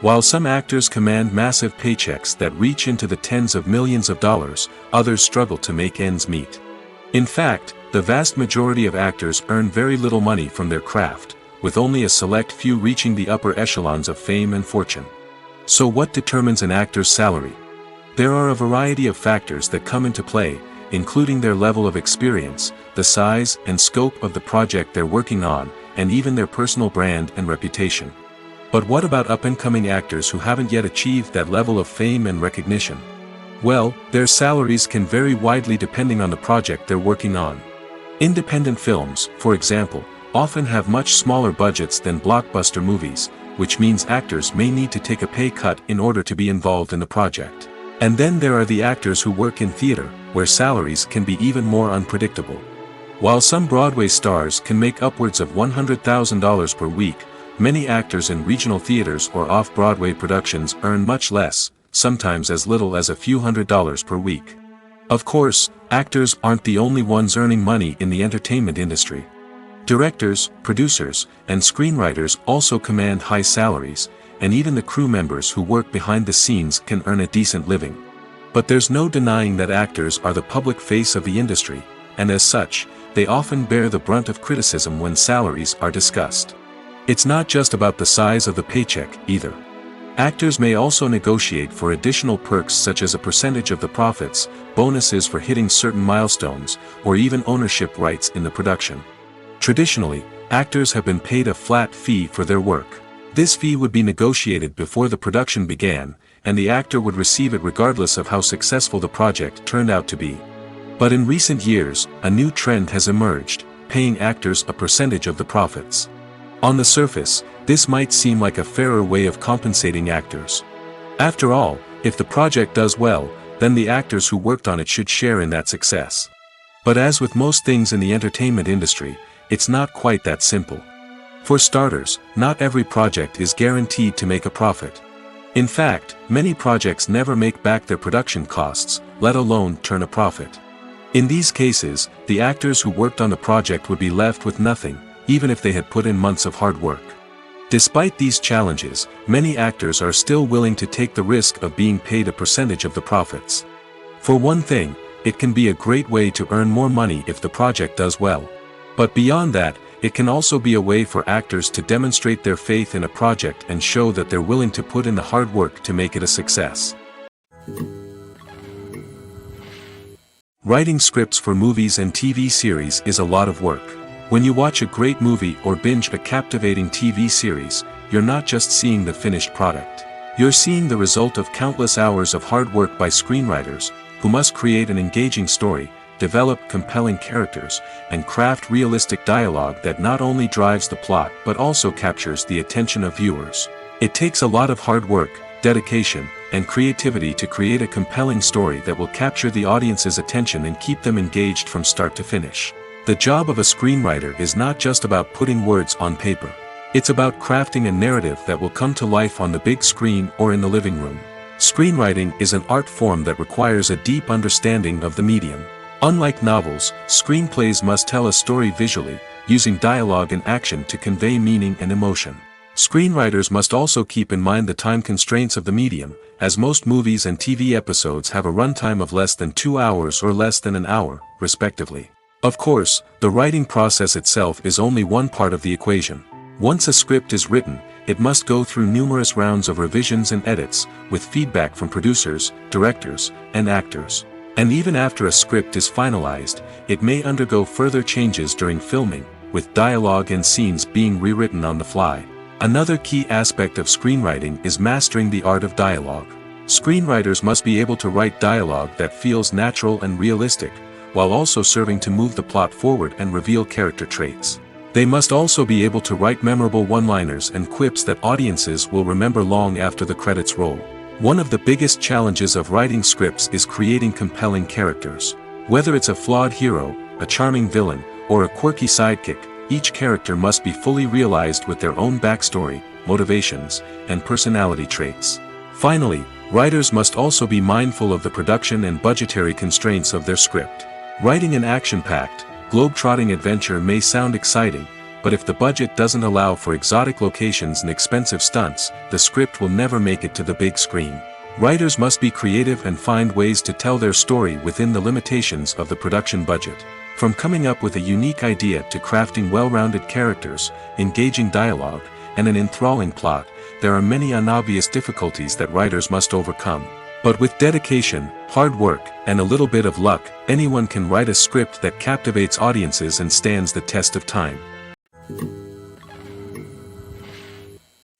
S1: While some actors command massive paychecks that reach into the tens of millions of dollars, others struggle to make ends meet. In fact, the vast majority of actors earn very little money from their craft, with only a select few reaching the upper echelons of fame and fortune. So what determines an actor's salary? There are a variety of factors that come into play, including their level of experience, the size and scope of the project they're working on, and even their personal brand and reputation. But what about up-and-coming actors who haven't yet achieved that level of fame and recognition? Well, their salaries can vary widely depending on the project they're working on. Independent films, for example, often have much smaller budgets than blockbuster movies, which means actors may need to take a pay cut in order to be involved in the project. And then there are the actors who work in theater, where salaries can be even more unpredictable. While some Broadway stars can make upwards of $100,000 per week, many actors in regional theaters or off-Broadway productions earn much less, sometimes as little as a few $100s per week. Of course, actors aren't the only ones earning money in the entertainment industry. Directors, producers, and screenwriters also command high salaries, and even the crew members who work behind the scenes can earn a decent living. But there's no denying that actors are the public face of the industry, and as such, they often bear the brunt of criticism when salaries are discussed. It's not just about the size of the paycheck, either. Actors may also negotiate for additional perks such as a percentage of the profits, bonuses for hitting certain milestones, or even ownership rights in the production. Traditionally, actors have been paid a flat fee for their work. This fee would be negotiated before the production began, and the actor would receive it regardless of how successful the project turned out to be. But in recent years, a new trend has emerged, paying actors a percentage of the profits. On the surface, this might seem like a fairer way of compensating actors. After all, if the project does well, then the actors who worked on it should share in that success. But as with most things in the entertainment industry, it's not quite that simple. For starters, not every project is guaranteed to make a profit. In fact, many projects never make back their production costs, let alone turn a profit. In these cases, the actors who worked on the project would be left with nothing, even if they had put in months of hard work. Despite these challenges, many actors are still willing to take the risk of being paid a percentage of the profits. For one thing, it can be a great way to earn more money if the project does well. But beyond that, It can also be a way for actors to demonstrate their faith in a project and show that they're willing to put in the hard work to make it a success. Writing scripts for movies and TV series is a lot of work. When you watch a great movie or binge a captivating TV series, you're not just seeing the finished product. You're seeing the result of countless hours of hard work by screenwriters, who must create an engaging story, develop compelling characters, and craft realistic dialogue that not only drives the plot but also captures the attention of viewers. It takes a lot of hard work, dedication, and creativity to create a compelling story that will capture the audience's attention and keep them engaged from start to finish. The job of a screenwriter is not just about putting words on paper. It's about crafting a narrative that will come to life on the big screen or in the living room. Screenwriting is an art form that requires a deep understanding of the medium. Unlike novels, screenplays must tell a story visually, using dialogue and action to convey meaning and emotion. Screenwriters must also keep in mind the time constraints of the medium, as most movies and TV episodes have a runtime of less than 2 hours or less than an hour, respectively. Of course, the writing process itself is only one part of the equation. Once a script is written, it must go through numerous rounds of revisions and edits, with feedback from producers, directors, and actors. And even after a script is finalized, it may undergo further changes during filming, with dialogue and scenes being rewritten on the fly. Another key aspect of screenwriting is mastering the art of dialogue. Screenwriters must be able to write dialogue that feels natural and realistic, while also serving to move the plot forward and reveal character traits. They must also be able to write memorable one-liners and quips that audiences will remember long after the credits roll. One of the biggest challenges of writing scripts is creating compelling characters. Whether it's a flawed hero, a charming villain, or a quirky sidekick, each character must be fully realized with their own backstory, motivations, and personality traits. Finally, writers must also be mindful of the production and budgetary constraints of their script. Writing an action-packed, globe-trotting adventure may sound exciting, but if the budget doesn't allow for exotic locations and expensive stunts, the script will never make it to the big screen. Writers must be creative and find ways to tell their story within the limitations of the production budget. From coming up with a unique idea to crafting well-rounded characters, engaging dialogue, and an enthralling plot, there are many unobvious difficulties that writers must overcome. But with dedication, hard work, and a little bit of luck, anyone can write a script that captivates audiences and stands the test of time.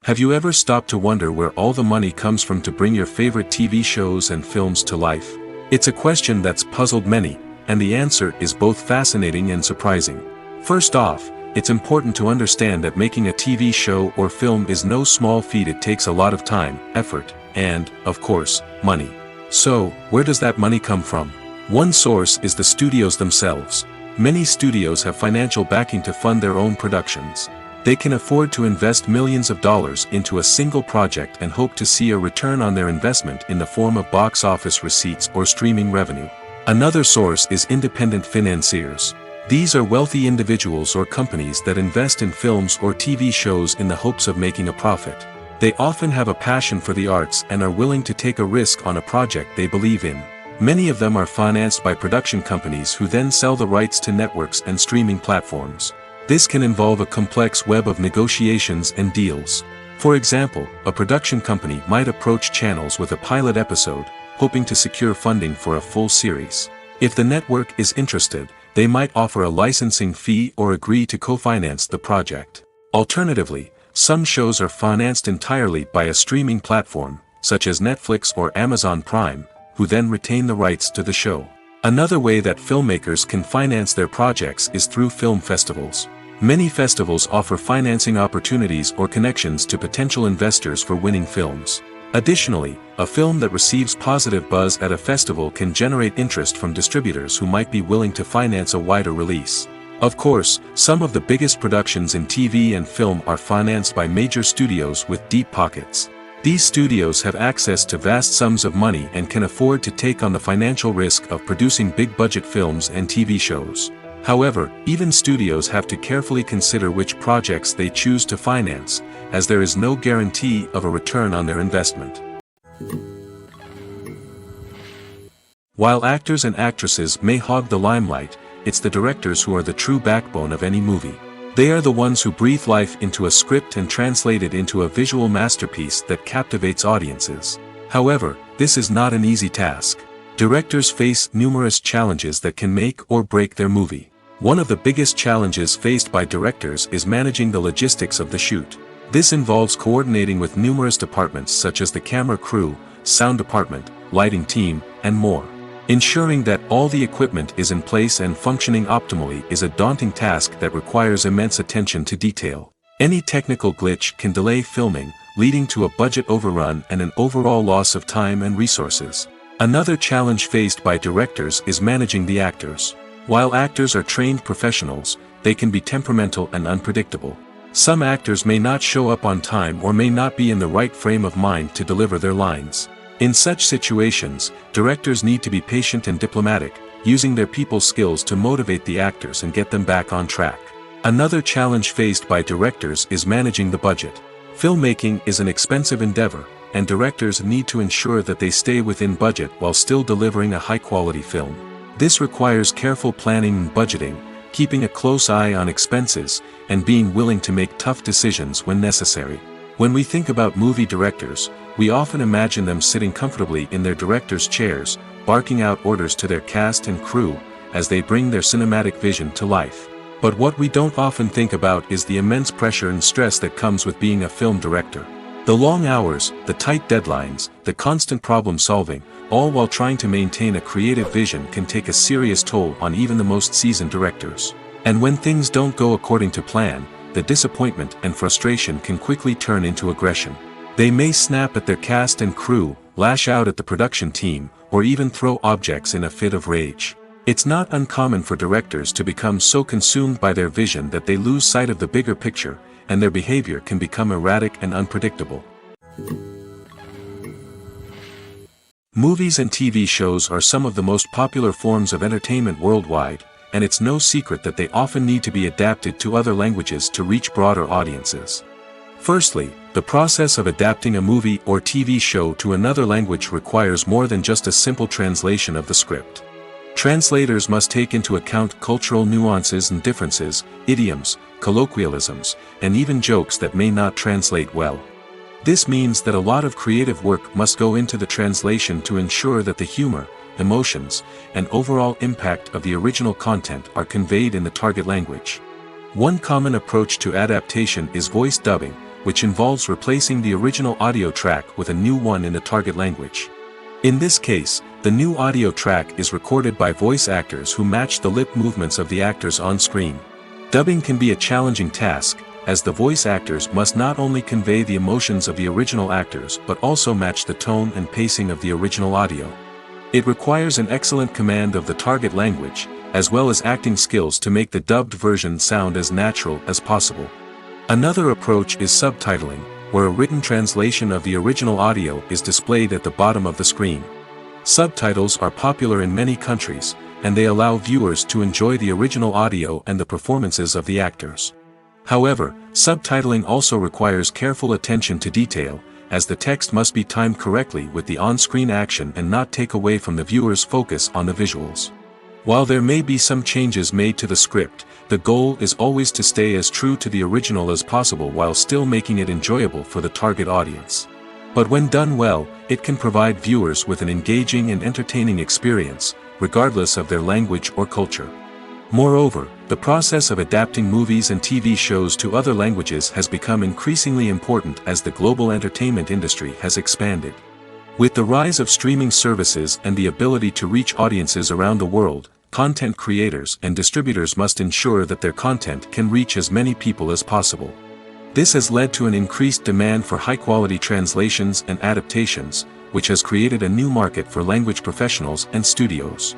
S1: Have you ever stopped to wonder where all the money comes from to bring your favorite TV shows and films to life? It's a question that's puzzled many, and the answer is both fascinating and surprising. First off, it's important to understand that making a TV show or film is no small feat. It takes a lot of time, effort, and, of course, money. So, where does that money come from? One source is the studios themselves. Many studios have financial backing to fund their own productions. They can afford to invest millions of dollars into a single project and hope to see a return on their investment in the form of box office receipts or streaming revenue. Another source is independent financiers. These are wealthy individuals or companies that invest in films or TV shows in the hopes of making a profit. They often have a passion for the arts and are willing to take a risk on a project they believe in. Many of them are financed by production companies who then sell the rights to networks and streaming platforms. This can involve a complex web of negotiations and deals. For example, a production company might approach channels with a pilot episode, hoping to secure funding for a full series. If the network is interested, they might offer a licensing fee or agree to co-finance the project. Alternatively, some shows are financed entirely by a streaming platform, such as Netflix or Amazon Prime, who then retain the rights to the show. Another way that filmmakers can finance their projects is through film festivals. Many festivals offer financing opportunities or connections to potential investors for winning films. Additionally, a film that receives positive buzz at a festival can generate interest from distributors who might be willing to finance a wider release. Of course, some of the biggest productions in TV and film are financed by major studios with deep pockets. These studios have access to vast sums of money and can afford to take on the financial risk of producing big-budget films and TV shows. However, even studios have to carefully consider which projects they choose to finance, as there is no guarantee of a return on their investment. While actors and actresses may hog the limelight, it's the directors who are the true backbone of any movie. They are the ones who breathe life into a script and translate it into a visual masterpiece that captivates audiences. However, this is not an easy task. Directors face numerous challenges that can make or break their movie. One of the biggest challenges faced by directors is managing the logistics of the shoot. This involves coordinating with numerous departments such as the camera crew, sound department, lighting team, and more. Ensuring that all the equipment is in place and functioning optimally is a daunting task that requires immense attention to detail. Any technical glitch can delay filming, leading to a budget overrun and an overall loss of time and resources. Another challenge faced by directors is managing the actors. While actors are trained professionals, they can be temperamental and unpredictable. Some actors may not show up on time or may not be in the right frame of mind to deliver their lines. In such situations, directors need to be patient and diplomatic, using their people skills to motivate the actors and get them back on track. Another challenge faced by directors is managing the budget. Filmmaking is an expensive endeavor, and directors need to ensure that they stay within budget while still delivering a high-quality film. This requires careful planning and budgeting, keeping a close eye on expenses, and being willing to make tough decisions when necessary. When we think about movie directors, we often imagine them sitting comfortably in their director's chairs, barking out orders to their cast and crew, as they bring their cinematic vision to life. But what we don't often think about is the immense pressure and stress that comes with being a film director. The long hours, the tight deadlines, the constant problem solving, all while trying to maintain a creative vision can take a serious toll on even the most seasoned directors. And when things don't go according to plan, the disappointment and frustration can quickly turn into aggression. They may snap at their cast and crew, lash out at the production team, or even throw objects in a fit of rage. It's not uncommon for directors to become so consumed by their vision that they lose sight of the bigger picture, and their behavior can become erratic and unpredictable. Movies and TV shows are some of the most popular forms of entertainment worldwide, and it's no secret that they often need to be adapted to other languages to reach broader audiences. Firstly, the process of adapting a movie or TV show to another language requires more than just a simple translation of the script. Translators must take into account cultural nuances and differences, idioms, colloquialisms, and even jokes that may not translate well. This means that a lot of creative work must go into the translation to ensure that the humor, emotions, and overall impact of the original content are conveyed in the target language. One common approach to adaptation is voice dubbing, which involves replacing the original audio track with a new one in the target language. In this case, the new audio track is recorded by voice actors who match the lip movements of the actors on screen. Dubbing can be a challenging task, as the voice actors must not only convey the emotions of the original actors but also match the tone and pacing of the original audio. It requires an excellent command of the target language, as well as acting skills to make the dubbed version sound as natural as possible. Another approach is subtitling, where a written translation of the original audio is displayed at the bottom of the screen. Subtitles are popular in many countries, and they allow viewers to enjoy the original audio and the performances of the actors. However, subtitling also requires careful attention to detail, as the text must be timed correctly with the on-screen action and not take away from the viewer's focus on the visuals. While there may be some changes made to the script, the goal is always to stay as true to the original as possible while still making it enjoyable for the target audience. But when done well, it can provide viewers with an engaging and entertaining experience, regardless of their language or culture. Moreover, the process of adapting movies and TV shows to other languages has become increasingly important as the global entertainment industry has expanded. With the rise of streaming services and the ability to reach audiences around the world, content creators and distributors must ensure that their content can reach as many people as possible. This has led to an increased demand for high-quality translations and adaptations, which has created a new market for language professionals and studios.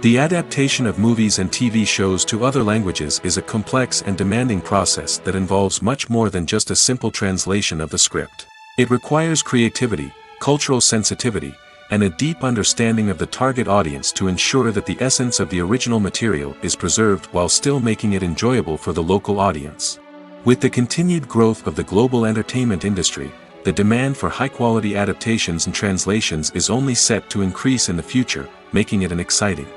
S1: The adaptation of movies and TV shows to other languages is a complex and demanding process that involves much more than just a simple translation of the script. It requires creativity, cultural sensitivity, and a deep understanding of the target audience to ensure that the essence of the original material is preserved while still making it enjoyable for the local audience. With the continued growth of the global entertainment industry, the demand for high-quality adaptations and translations is only set to increase in the future, making it an exciting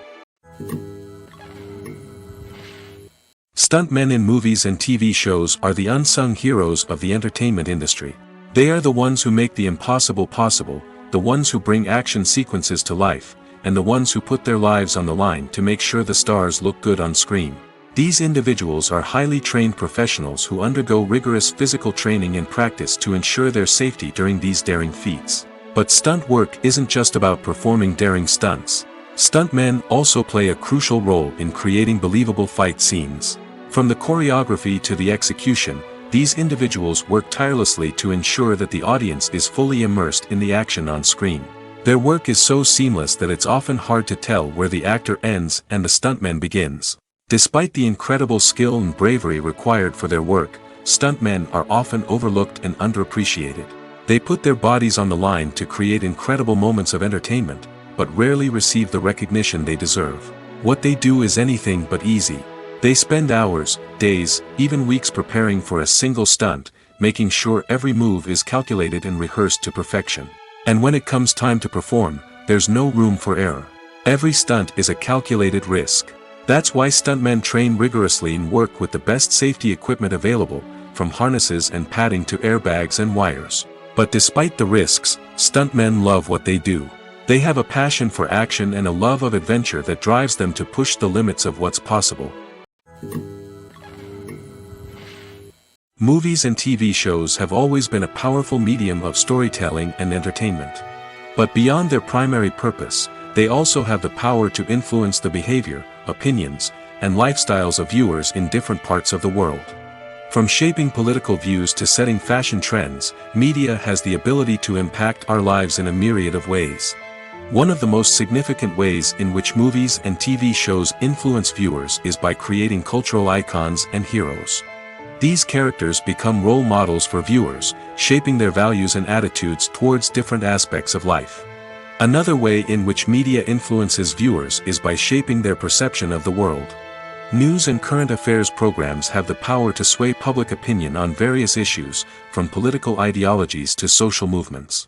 S1: Stuntmen in movies and TV shows are the unsung heroes of the entertainment industry. They are the ones who make the impossible possible, the ones who bring action sequences to life, and the ones who put their lives on the line to make sure the stars look good on screen. These individuals are highly trained professionals who undergo rigorous physical training and practice to ensure their safety during these daring feats. But stunt work isn't just about performing daring stunts. Stuntmen also play a crucial role in creating believable fight scenes. From the choreography to the execution, these individuals work tirelessly to ensure that the audience is fully immersed in the action on screen. Their work is so seamless that it's often hard to tell where the actor ends and the stuntman begins. Despite the incredible skill and bravery required for their work, stuntmen are often overlooked and underappreciated. They put their bodies on the line to create incredible moments of entertainment, but rarely receive the recognition they deserve. What they do is anything but easy. They spend hours, days, even weeks preparing for a single stunt, making sure every move is calculated and rehearsed to perfection. And when it comes time to perform, there's no room for error. Every stunt is a calculated risk. That's why stuntmen train rigorously and work with the best safety equipment available, from harnesses and padding to airbags and wires. But despite the risks, stuntmen love what they do. They have a passion for action and a love of adventure that drives them to push the limits of what's possible. Movies and TV shows have always been a powerful medium of storytelling and entertainment. But beyond their primary purpose, they also have the power to influence the behavior, opinions, and lifestyles of viewers in different parts of the world. From shaping political views to setting fashion trends, media has the ability to impact our lives in a myriad of ways. One of the most significant ways in which movies and TV shows influence viewers is by creating cultural icons and heroes. These characters become role models for viewers, shaping their values and attitudes towards different aspects of life. Another way in which media influences viewers is by shaping their perception of the world. News and current affairs programs have the power to sway public opinion on various issues, from political ideologies to social movements.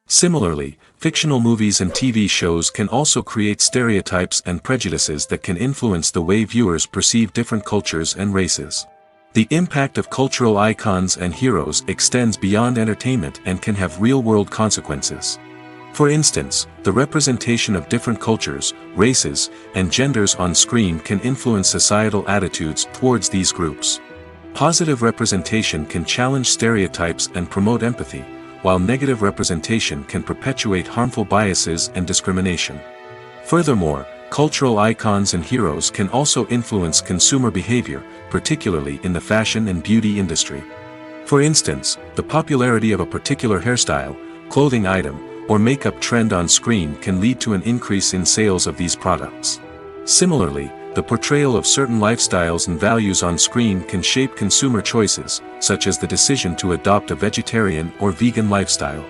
S1: Similarly, fictional movies and TV shows can also create stereotypes and prejudices that can influence the way viewers perceive different cultures and races. The impact of cultural icons and heroes extends beyond entertainment and can have real-world consequences. For instance, the representation of different cultures, races, and genders on screen can influence societal attitudes towards these groups. Positive representation can challenge stereotypes and promote empathy, while negative representation can perpetuate harmful biases and discrimination. Furthermore, cultural icons and heroes can also influence consumer behavior, particularly in the fashion and beauty industry. For instance, the popularity of a particular hairstyle, clothing item, or makeup trend on screen can lead to an increase in sales of these products. Similarly, the portrayal of certain lifestyles and values on screen can shape consumer choices, such as the decision to adopt a vegetarian or vegan lifestyle.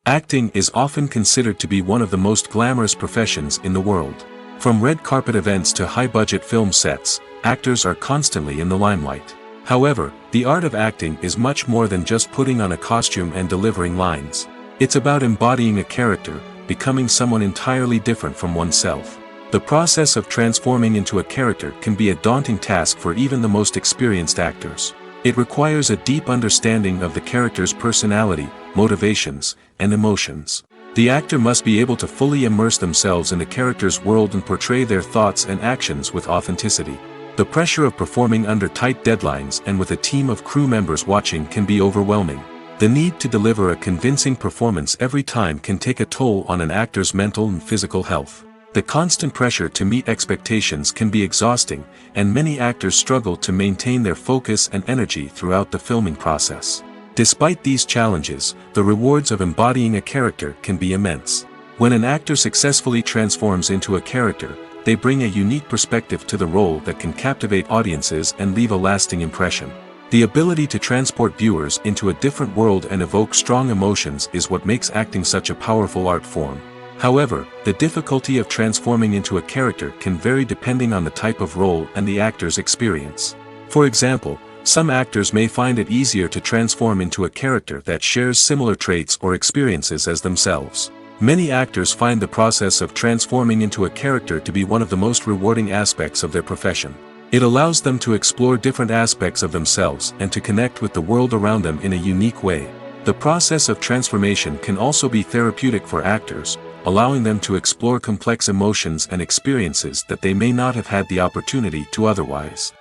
S1: Acting is often considered to be one of the most glamorous professions in the world. From red carpet events to high-budget film sets, actors are constantly in the limelight. However, the art of acting is much more than just putting on a costume and delivering lines. It's about embodying a character, becoming someone entirely different from oneself. The process of transforming into a character can be a daunting task for even the most experienced actors. It requires a deep understanding of the character's personality, motivations, and emotions. The actor must be able to fully immerse themselves in the character's world and portray their thoughts and actions with authenticity. The pressure of performing under tight deadlines and with a team of crew members watching can be overwhelming. The need to deliver a convincing performance every time can take a toll on an actor's mental and physical health. The constant pressure to meet expectations can be exhausting, and many actors struggle to maintain their focus and energy throughout the filming process. Despite these challenges, the rewards of embodying a character can be immense. When an actor successfully transforms into a character, they bring a unique perspective to the role that can captivate audiences and leave a lasting impression. The ability to transport viewers into a different world and evoke strong emotions is what makes acting such a powerful art form. However, the difficulty of transforming into a character can vary depending on the type of role and the actor's experience. For example, some actors may find it easier to transform into a character that shares similar traits or experiences as themselves. Many actors find the process of transforming into a character to be one of the most rewarding aspects of their profession. It allows them to explore different aspects of themselves and to connect with the world around them in a unique way. The process of transformation can also be therapeutic for actors, allowing them to explore complex emotions and experiences that they may not have had the opportunity to otherwise.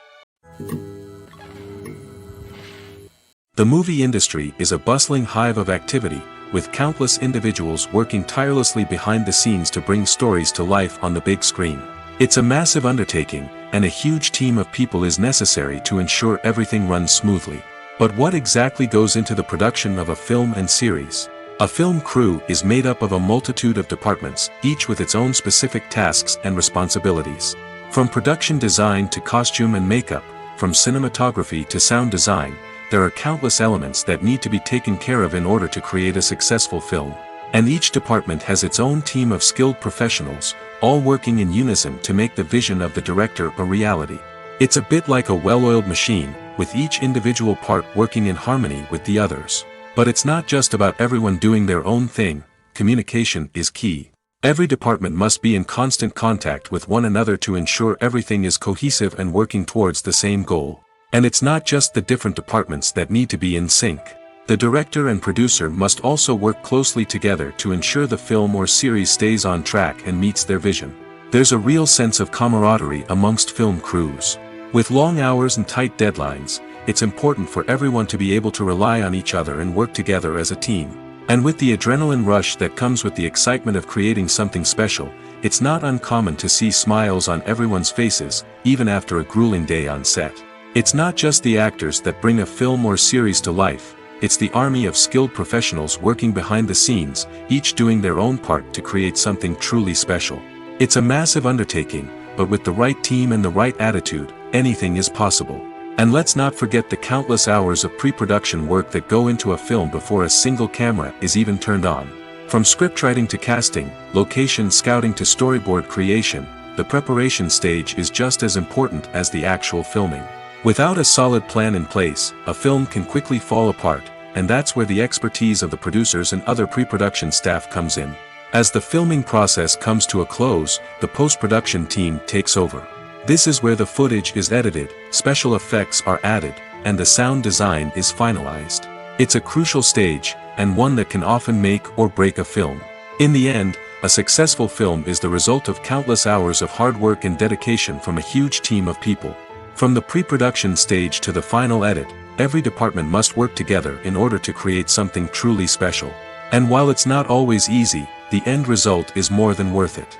S1: The movie industry is a bustling hive of activity, with countless individuals working tirelessly behind the scenes to bring stories to life on the big screen. It's a massive undertaking, and a huge team of people is necessary to ensure everything runs smoothly. But what exactly goes into the production of a film and series? A film crew is made up of a multitude of departments, each with its own specific tasks and responsibilities. From production design to costume and makeup, from cinematography to sound design, there are countless elements that need to be taken care of in order to create a successful film. And each department has its own team of skilled professionals, all working in unison to make the vision of the director a reality. It's a bit like a well-oiled machine, with each individual part working in harmony with the others. But it's not just about everyone doing their own thing. Communication is key. Every department must be in constant contact with one another to ensure everything is cohesive and working towards the same goal. And it's not just the different departments that need to be in sync. The director and producer must also work closely together to ensure the film or series stays on track and meets their vision. There's a real sense of camaraderie amongst film crews. With long hours and tight deadlines, it's important for everyone to be able to rely on each other and work together as a team. And with the adrenaline rush that comes with the excitement of creating something special, it's not uncommon to see smiles on everyone's faces, even after a grueling day on set. It's not just the actors that bring a film or series to life, it's the army of skilled professionals working behind the scenes, each doing their own part to create something truly special. It's a massive undertaking, but with the right team and the right attitude, anything is possible. And let's not forget the countless hours of pre-production work that go into a film before a single camera is even turned on. From scriptwriting to casting, location scouting to storyboard creation, the preparation stage is just as important as the actual filming. Without a solid plan in place, a film can quickly fall apart, and that's where the expertise of the producers and other pre-production staff comes in. As the filming process comes to a close, the post-production team takes over. This is where the footage is edited, special effects are added, and the sound design is finalized. It's a crucial stage, and one that can often make or break a film. In the end, a successful film is the result of countless hours of hard work and dedication from a huge team of people. From the pre-production stage to the final edit, every department must work together in order to create something truly special. And while it's not always easy, the end result is more than worth it.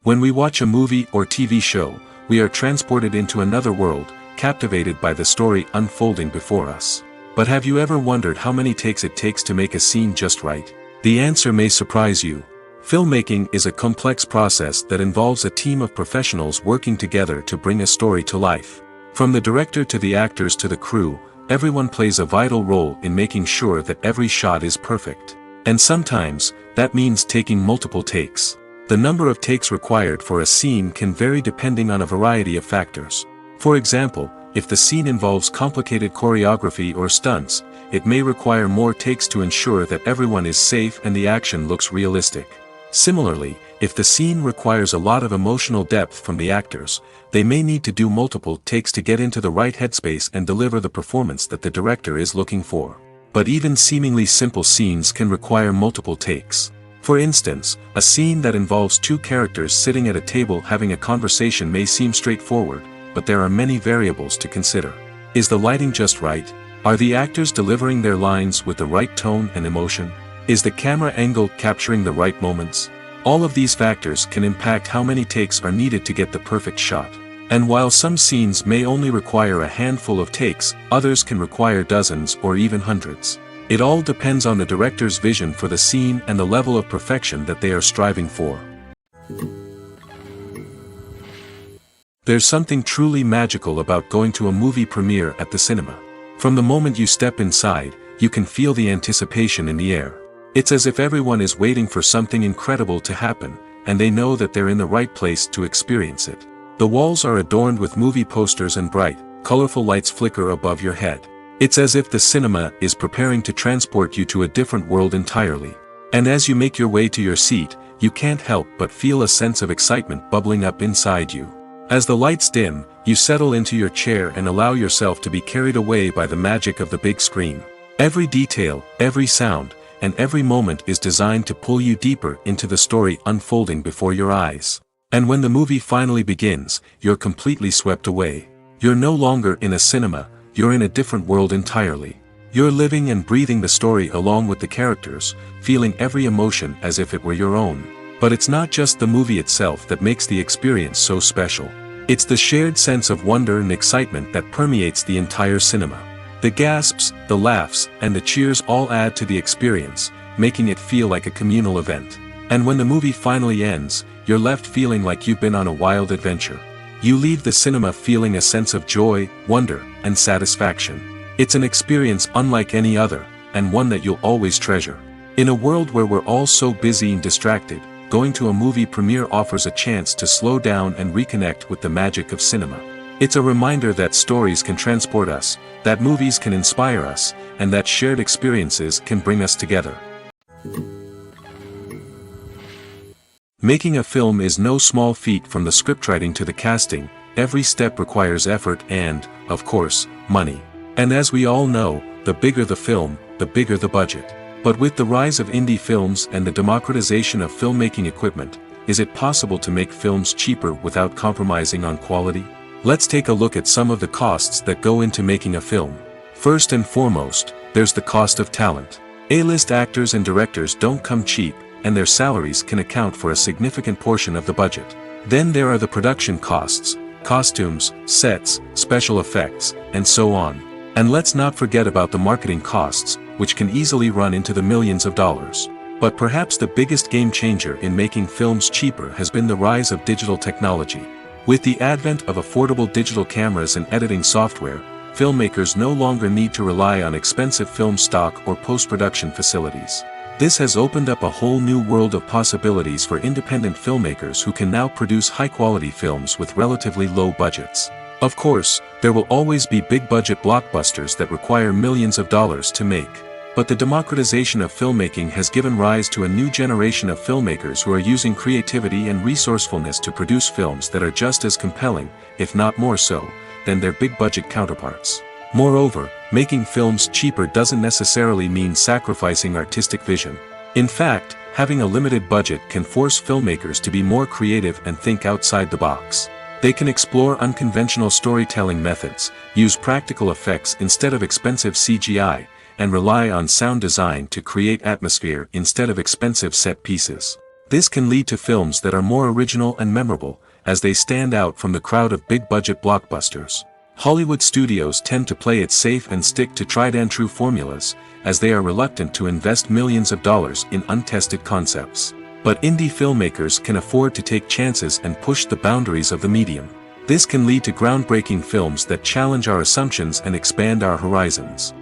S1: When we watch a movie or TV show, we are transported into another world, captivated by the story unfolding before us. But have you ever wondered how many takes it takes to make a scene just right? The answer may surprise you. Filmmaking is a complex process that involves a team of professionals working together to bring a story to life. From the director to the actors to the crew, everyone plays a vital role in making sure that every shot is perfect. And sometimes, that means taking multiple takes. The number of takes required for a scene can vary depending on a variety of factors. For example, if the scene involves complicated choreography or stunts, it may require more takes to ensure that everyone is safe and the action looks realistic. Similarly, if the scene requires a lot of emotional depth from the actors, they may need to do multiple takes to get into the right headspace and deliver the performance that the director is looking for. But even seemingly simple scenes can require multiple takes. For instance, a scene that involves two characters sitting at a table having a conversation may seem straightforward, but there are many variables to consider. Is the lighting just right? Are the actors delivering their lines with the right tone and emotion? Is the camera angle capturing the right moments? All of these factors can impact how many takes are needed to get the perfect shot. And while some scenes may only require a handful of takes, others can require dozens or even hundreds. It all depends on the director's vision for the scene and the level of perfection that they are striving for. There's something truly magical about going to a movie premiere at the cinema. From the moment you step inside, you can feel the anticipation in the air. It's as if everyone is waiting for something incredible to happen, and they know that they're in the right place to experience it. The walls are adorned with movie posters and bright, colorful lights flicker above your head. It's as if the cinema is preparing to transport you to a different world entirely. And as you make your way to your seat, you can't help but feel a sense of excitement bubbling up inside you. As the lights dim, you settle into your chair and allow yourself to be carried away by the magic of the big screen. Every detail, every sound, and every moment is designed to pull you deeper into the story unfolding before your eyes. And when the movie finally begins, you're completely swept away. You're no longer in a cinema, you're in a different world entirely. You're living and breathing the story along with the characters, feeling every emotion as if it were your own. But it's not just the movie itself that makes the experience so special. It's the shared sense of wonder and excitement that permeates the entire cinema. The gasps, the laughs, and the cheers all add to the experience, making it feel like a communal event. And when the movie finally ends, you're left feeling like you've been on a wild adventure. You leave the cinema feeling a sense of joy, wonder, and satisfaction. It's an experience unlike any other, and one that you'll always treasure. In a world where we're all so busy and distracted, going to a movie premiere offers a chance to slow down and reconnect with the magic of cinema. It's a reminder that stories can transport us, that movies can inspire us, and that shared experiences can bring us together. Making a film is no small feat. From the scriptwriting to the casting, every step requires effort and, of course, money. And as we all know, the bigger the film, the bigger the budget. But with the rise of indie films and the democratization of filmmaking equipment, is it possible to make films cheaper without compromising on quality? Let's take a look at some of the costs that go into making a film. First and foremost, there's the cost of talent. A-list actors and directors don't come cheap, and their salaries can account for a significant portion of the budget. Then there are the production costs, costumes, sets, special effects, and so on. And let's not forget about the marketing costs, which can easily run into the millions of dollars. But perhaps the biggest game changer in making films cheaper has been the rise of digital technology. With the advent of affordable digital cameras and editing software, filmmakers no longer need to rely on expensive film stock or post-production facilities. This has opened up a whole new world of possibilities for independent filmmakers who can now produce high-quality films with relatively low budgets. Of course, there will always be big-budget blockbusters that require millions of dollars to make. But the democratization of filmmaking has given rise to a new generation of filmmakers who are using creativity and resourcefulness to produce films that are just as compelling, if not more so, than their big-budget counterparts. Moreover, making films cheaper doesn't necessarily mean sacrificing artistic vision. In fact, having a limited budget can force filmmakers to be more creative and think outside the box. They can explore unconventional storytelling methods, use practical effects instead of expensive CGI, and rely on sound design to create atmosphere instead of expensive set pieces. This can lead to films that are more original and memorable, as they stand out from the crowd of big-budget blockbusters. Hollywood studios tend to play it safe and stick to tried-and-true formulas, as they are reluctant to invest millions of dollars in untested concepts. But indie filmmakers can afford to take chances and push the boundaries of the medium. This can lead to groundbreaking films that challenge our assumptions and expand our horizons.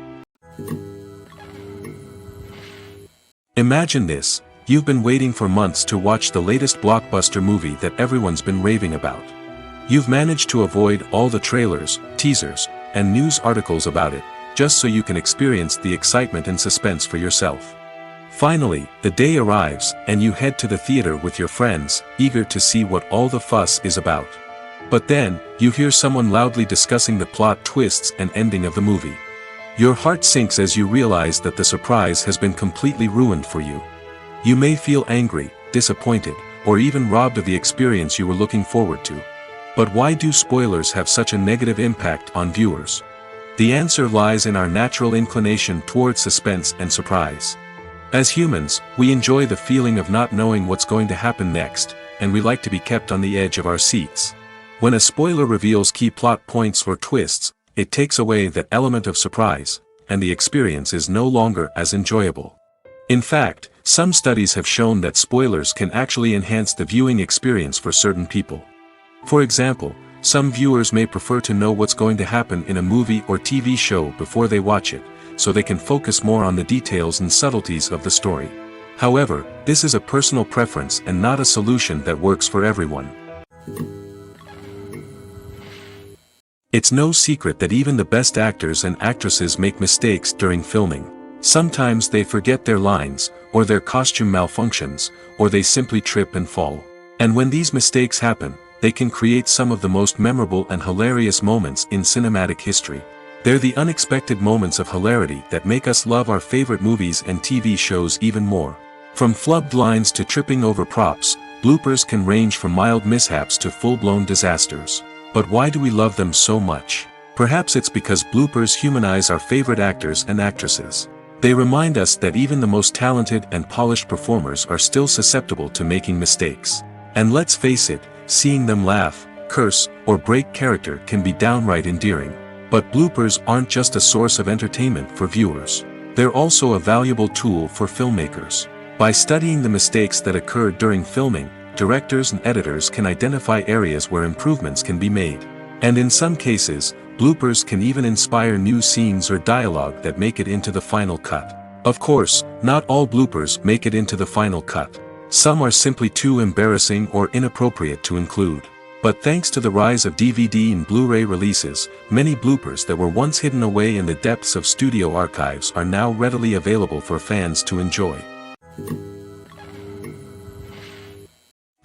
S1: Imagine this: you've been waiting for months to watch the latest blockbuster movie that everyone's been raving about. You've managed to avoid all the trailers, teasers, and news articles about it, just so you can experience the excitement and suspense for yourself. Finally, the day arrives, and you head to the theater with your friends, eager to see what all the fuss is about. But then, you hear someone loudly discussing the plot twists and ending of the movie. Your heart sinks as you realize that the surprise has been completely ruined for you. You may feel angry, disappointed, or even robbed of the experience you were looking forward to. But why do spoilers have such a negative impact on viewers? The answer lies in our natural inclination towards suspense and surprise. As humans, we enjoy the feeling of not knowing what's going to happen next, and we like to be kept on the edge of our seats. When a spoiler reveals key plot points or twists, it takes away that element of surprise, and the experience is no longer as enjoyable. In fact, some studies have shown that spoilers can actually enhance the viewing experience for certain people. For example, some viewers may prefer to know what's going to happen in a movie or TV show before they watch it, so they can focus more on the details and subtleties of the story. However, this is a personal preference and not a solution that works for everyone. It's no secret that even the best actors and actresses make mistakes during filming. Sometimes they forget their lines, or their costume malfunctions, or they simply trip and fall. And when these mistakes happen, they can create some of the most memorable and hilarious moments in cinematic history. They're the unexpected moments of hilarity that make us love our favorite movies and TV shows even more. From flubbed lines to tripping over props, bloopers can range from mild mishaps to full-blown disasters. But why do we love them so much? Perhaps it's because bloopers humanize our favorite actors and actresses. They remind us that even the most talented and polished performers are still susceptible to making mistakes. And let's face it, seeing them laugh, curse, or break character can be downright endearing. But bloopers aren't just a source of entertainment for viewers. They're also a valuable tool for filmmakers. By studying the mistakes that occurred during filming, directors and editors can identify areas where improvements can be made. And in some cases, bloopers can even inspire new scenes or dialogue that make it into the final cut. Of course, not all bloopers make it into the final cut. Some are simply too embarrassing or inappropriate to include. But thanks to the rise of DVD and Blu-ray releases, many bloopers that were once hidden away in the depths of studio archives are now readily available for fans to enjoy.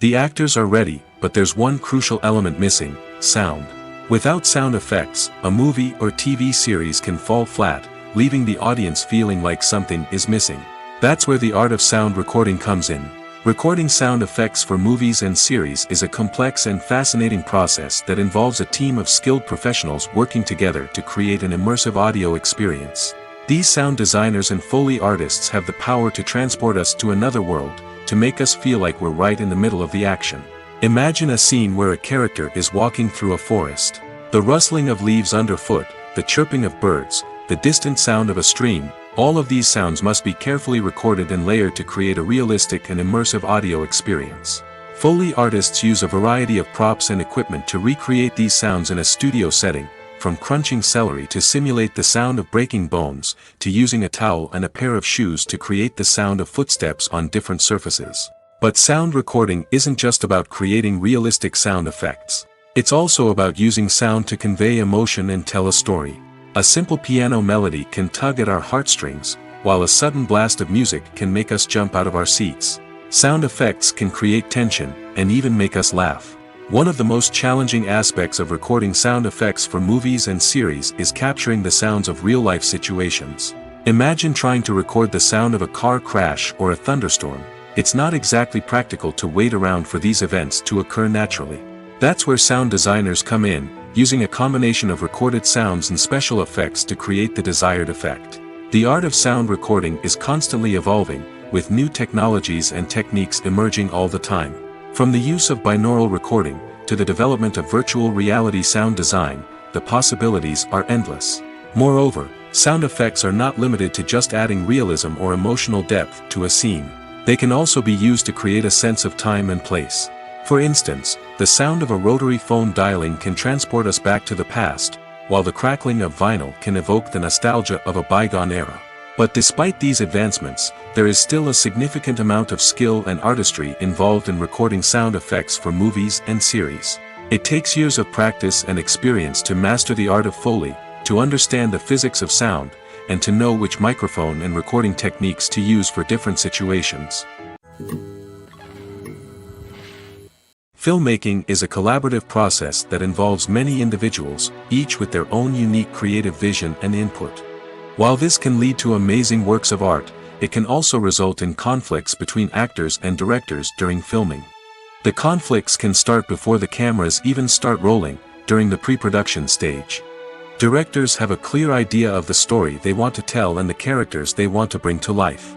S1: The actors are ready, but there's one crucial element missing: sound. Without sound effects, a movie or TV series can fall flat, leaving the audience feeling like something is missing. That's where the art of sound recording comes in. Recording sound effects for movies and series is a complex and fascinating process that involves a team of skilled professionals working together to create an immersive audio experience. These sound designers and Foley artists have the power to transport us to another world, to make us feel like we're right in the middle of the action. Imagine a scene where a character is walking through a forest. The rustling of leaves underfoot, the chirping of birds, the distant sound of a stream, all of these sounds must be carefully recorded and layered to create a realistic and immersive audio experience. Foley artists use a variety of props and equipment to recreate these sounds in a studio setting, from crunching celery to simulate the sound of breaking bones, to using a towel and a pair of shoes to create the sound of footsteps on different surfaces. But sound recording isn't just about creating realistic sound effects. It's also about using sound to convey emotion and tell a story. A simple piano melody can tug at our heartstrings, while a sudden blast of music can make us jump out of our seats. Sound effects can create tension, and even make us laugh. One of the most challenging aspects of recording sound effects for movies and series is capturing the sounds of real-life situations. Imagine trying to record the sound of a car crash or a thunderstorm. It's not exactly practical to wait around for these events to occur naturally. That's where sound designers come in, using a combination of recorded sounds and special effects to create the desired effect. The art of sound recording is constantly evolving, with new technologies and techniques emerging all the time. From the use of binaural recording, to the development of virtual reality sound design, the possibilities are endless. Moreover, sound effects are not limited to just adding realism or emotional depth to a scene. They can also be used to create a sense of time and place. For instance, the sound of a rotary phone dialing can transport us back to the past, while the crackling of vinyl can evoke the nostalgia of a bygone era. But despite these advancements, there is still a significant amount of skill and artistry involved in recording sound effects for movies and series. It takes years of practice and experience to master the art of Foley, to understand the physics of sound, and to know which microphone and recording techniques to use for different situations. Filmmaking is a collaborative process that involves many individuals, each with their own unique creative vision and input. While this can lead to amazing works of art, it can also result in conflicts between actors and directors during filming. The conflicts can start before the cameras even start rolling, during the pre-production stage. Directors have a clear idea of the story they want to tell and the characters they want to bring to life.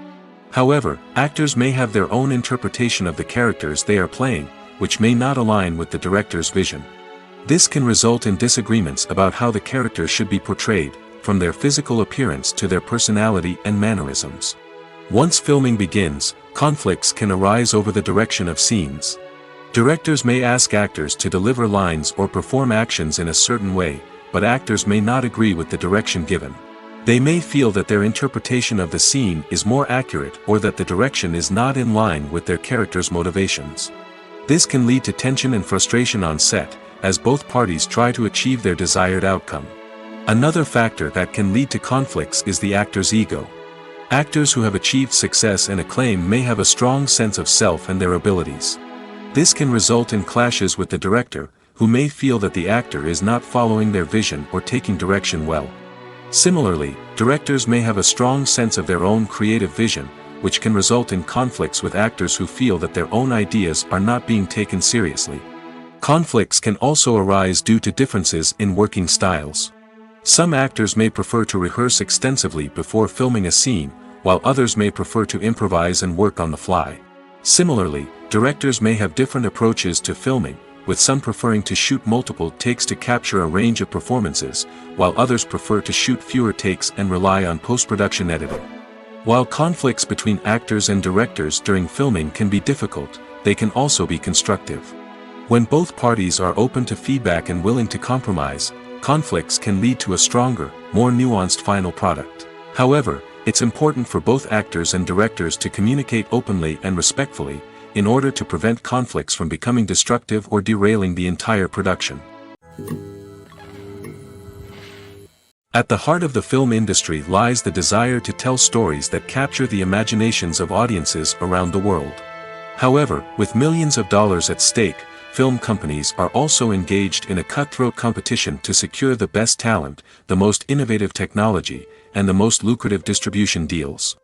S1: However, actors may have their own interpretation of the characters they are playing, which may not align with the director's vision. This can result in disagreements about how the characters should be portrayed, from their physical appearance to their personality and mannerisms. Once filming begins, conflicts can arise over the direction of scenes. Directors may ask actors to deliver lines or perform actions in a certain way, but actors may not agree with the direction given. They may feel that their interpretation of the scene is more accurate or that the direction is not in line with their character's motivations. This can lead to tension and frustration on set, as both parties try to achieve their desired outcome. Another factor that can lead to conflicts is the actor's ego. Actors who have achieved success and acclaim may have a strong sense of self and their abilities. This can result in clashes with the director, who may feel that the actor is not following their vision or taking direction well. Similarly, directors may have a strong sense of their own creative vision, which can result in conflicts with actors who feel that their own ideas are not being taken seriously. Conflicts can also arise due to differences in working styles. Some actors may prefer to rehearse extensively before filming a scene, while others may prefer to improvise and work on the fly. Similarly, directors may have different approaches to filming, with some preferring to shoot multiple takes to capture a range of performances, while others prefer to shoot fewer takes and rely on post-production editing. While conflicts between actors and directors during filming can be difficult, they can also be constructive. When both parties are open to feedback and willing to compromise, conflicts can lead to a stronger, more nuanced final product. However, it's important for both actors and directors to communicate openly and respectfully, in order to prevent conflicts from becoming destructive or derailing the entire production. At the heart of the film industry lies the desire to tell stories that capture the imaginations of audiences around the world. However, with millions of dollars at stake, film companies are also engaged in a cutthroat competition to secure the best talent, the most innovative technology, and the most lucrative distribution deals.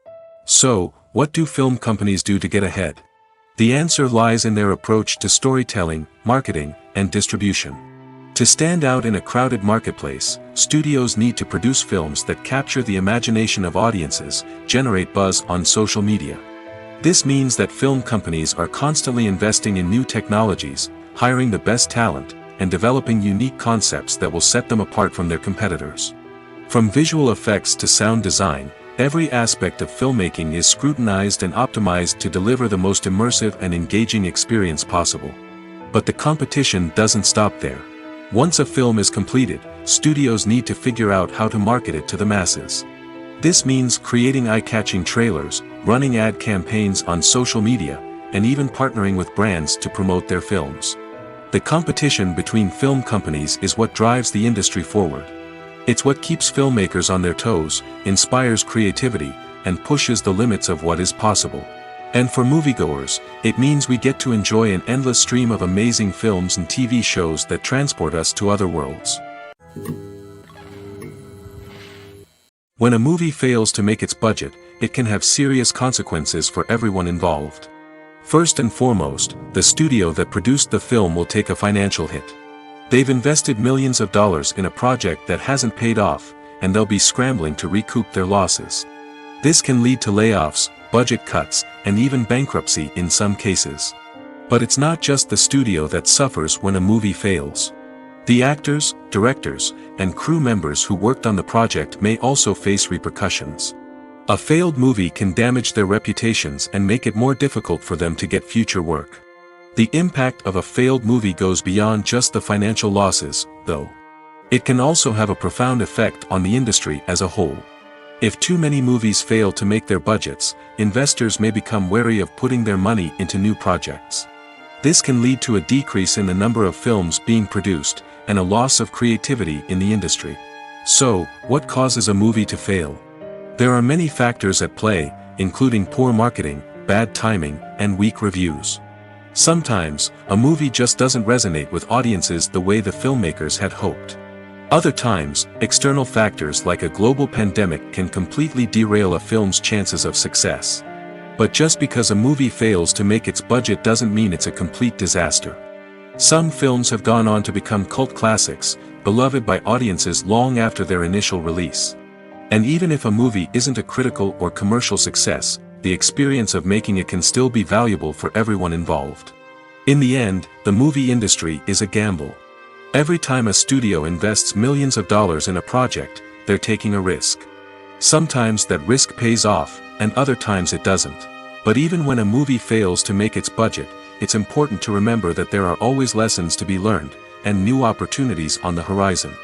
S1: So, what do film companies do to get ahead? The answer lies in their approach to storytelling, marketing, and distribution. To stand out in a crowded marketplace, studios need to produce films that capture the imagination of audiences, generate buzz on social media. This means that film companies are constantly investing in new technologies, hiring the best talent, and developing unique concepts that will set them apart from their competitors. From visual effects to sound design, every aspect of filmmaking is scrutinized and optimized to deliver the most immersive and engaging experience possible. But the competition doesn't stop there. Once a film is completed, studios need to figure out how to market it to the masses. This means creating eye-catching trailers, running ad campaigns on social media, and even partnering with brands to promote their films. The competition between film companies is what drives the industry forward. It's what keeps filmmakers on their toes, inspires creativity, and pushes the limits of what is possible. And for moviegoers, it means we get to enjoy an endless stream of amazing films and TV shows that transport us to other worlds. When a movie fails to make its budget, it can have serious consequences for everyone involved. First and foremost, the studio that produced the film will take a financial hit. They've invested millions of dollars in a project that hasn't paid off, and they'll be scrambling to recoup their losses. This can lead to layoffs, budget cuts, and even bankruptcy in some cases. But it's not just the studio that suffers when a movie fails. The actors, directors, and crew members who worked on the project may also face repercussions. A failed movie can damage their reputations and make it more difficult for them to get future work. The impact of a failed movie goes beyond just the financial losses, though. It can also have a profound effect on the industry as a whole. If too many movies fail to make their budgets, investors may become wary of putting their money into new projects. This can lead to a decrease in the number of films being produced, and a loss of creativity in the industry. So, what causes a movie to fail? There are many factors at play, including poor marketing, bad timing, and weak reviews. Sometimes, a movie just doesn't resonate with audiences the way the filmmakers had hoped. Other times, external factors like a global pandemic can completely derail a film's chances of success. But just because a movie fails to make its budget doesn't mean it's a complete disaster. Some films have gone on to become cult classics, beloved by audiences long after their initial release. And even if a movie isn't a critical or commercial success, the experience of making it can still be valuable for everyone involved. In the end, the movie industry is a gamble. Every time a studio invests millions of dollars in a project, they're taking a risk. Sometimes that risk pays off, and other times it doesn't. But even when a movie fails to make its budget, it's important to remember that there are always lessons to be learned, and new opportunities on the horizon.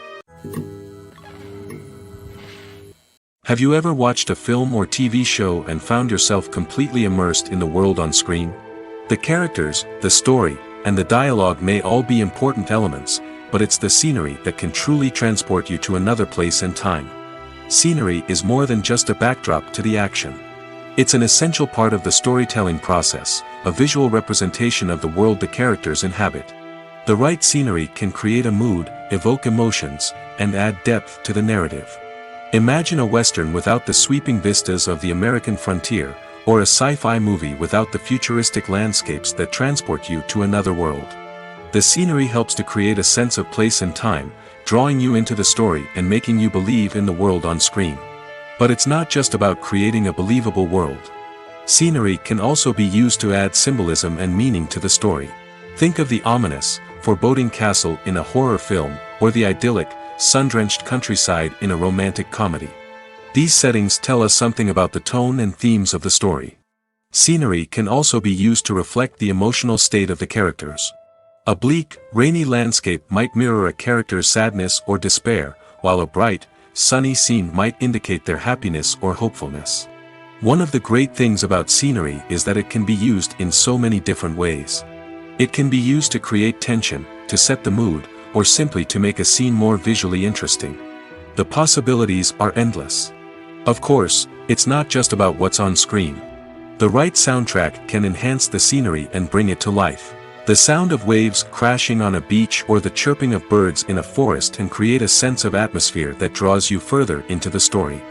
S1: Have you ever watched a film or TV show and found yourself completely immersed in the world on screen? The characters, the story, and the dialogue may all be important elements, but it's the scenery that can truly transport you to another place and time. Scenery is more than just a backdrop to the action. It's an essential part of the storytelling process, a visual representation of the world the characters inhabit. The right scenery can create a mood, evoke emotions, and add depth to the narrative. Imagine a Western without the sweeping vistas of the American frontier, or a sci-fi movie without the futuristic landscapes that transport you to another world. The scenery helps to create a sense of place and time, drawing you into the story and making you believe in the world on screen. But it's not just about creating a believable world. Scenery can also be used to add symbolism and meaning to the story. Think of the ominous, foreboding castle in a horror film, or the idyllic, sun-drenched countryside in a romantic comedy. These settings tell us something about the tone and themes of the story. Scenery can also be used to reflect the emotional state of the characters. A bleak, rainy landscape might mirror a character's sadness or despair, while a bright, sunny scene might indicate their happiness or hopefulness. One of the great things about scenery is that it can be used in so many different ways. It can be used to create tension, to set the mood, or simply to make a scene more visually interesting. The possibilities are endless. Of course, it's not just about what's on screen. The right soundtrack can enhance the scenery and bring it to life. The sound of waves crashing on a beach or the chirping of birds in a forest can create a sense of atmosphere that draws you further into the story.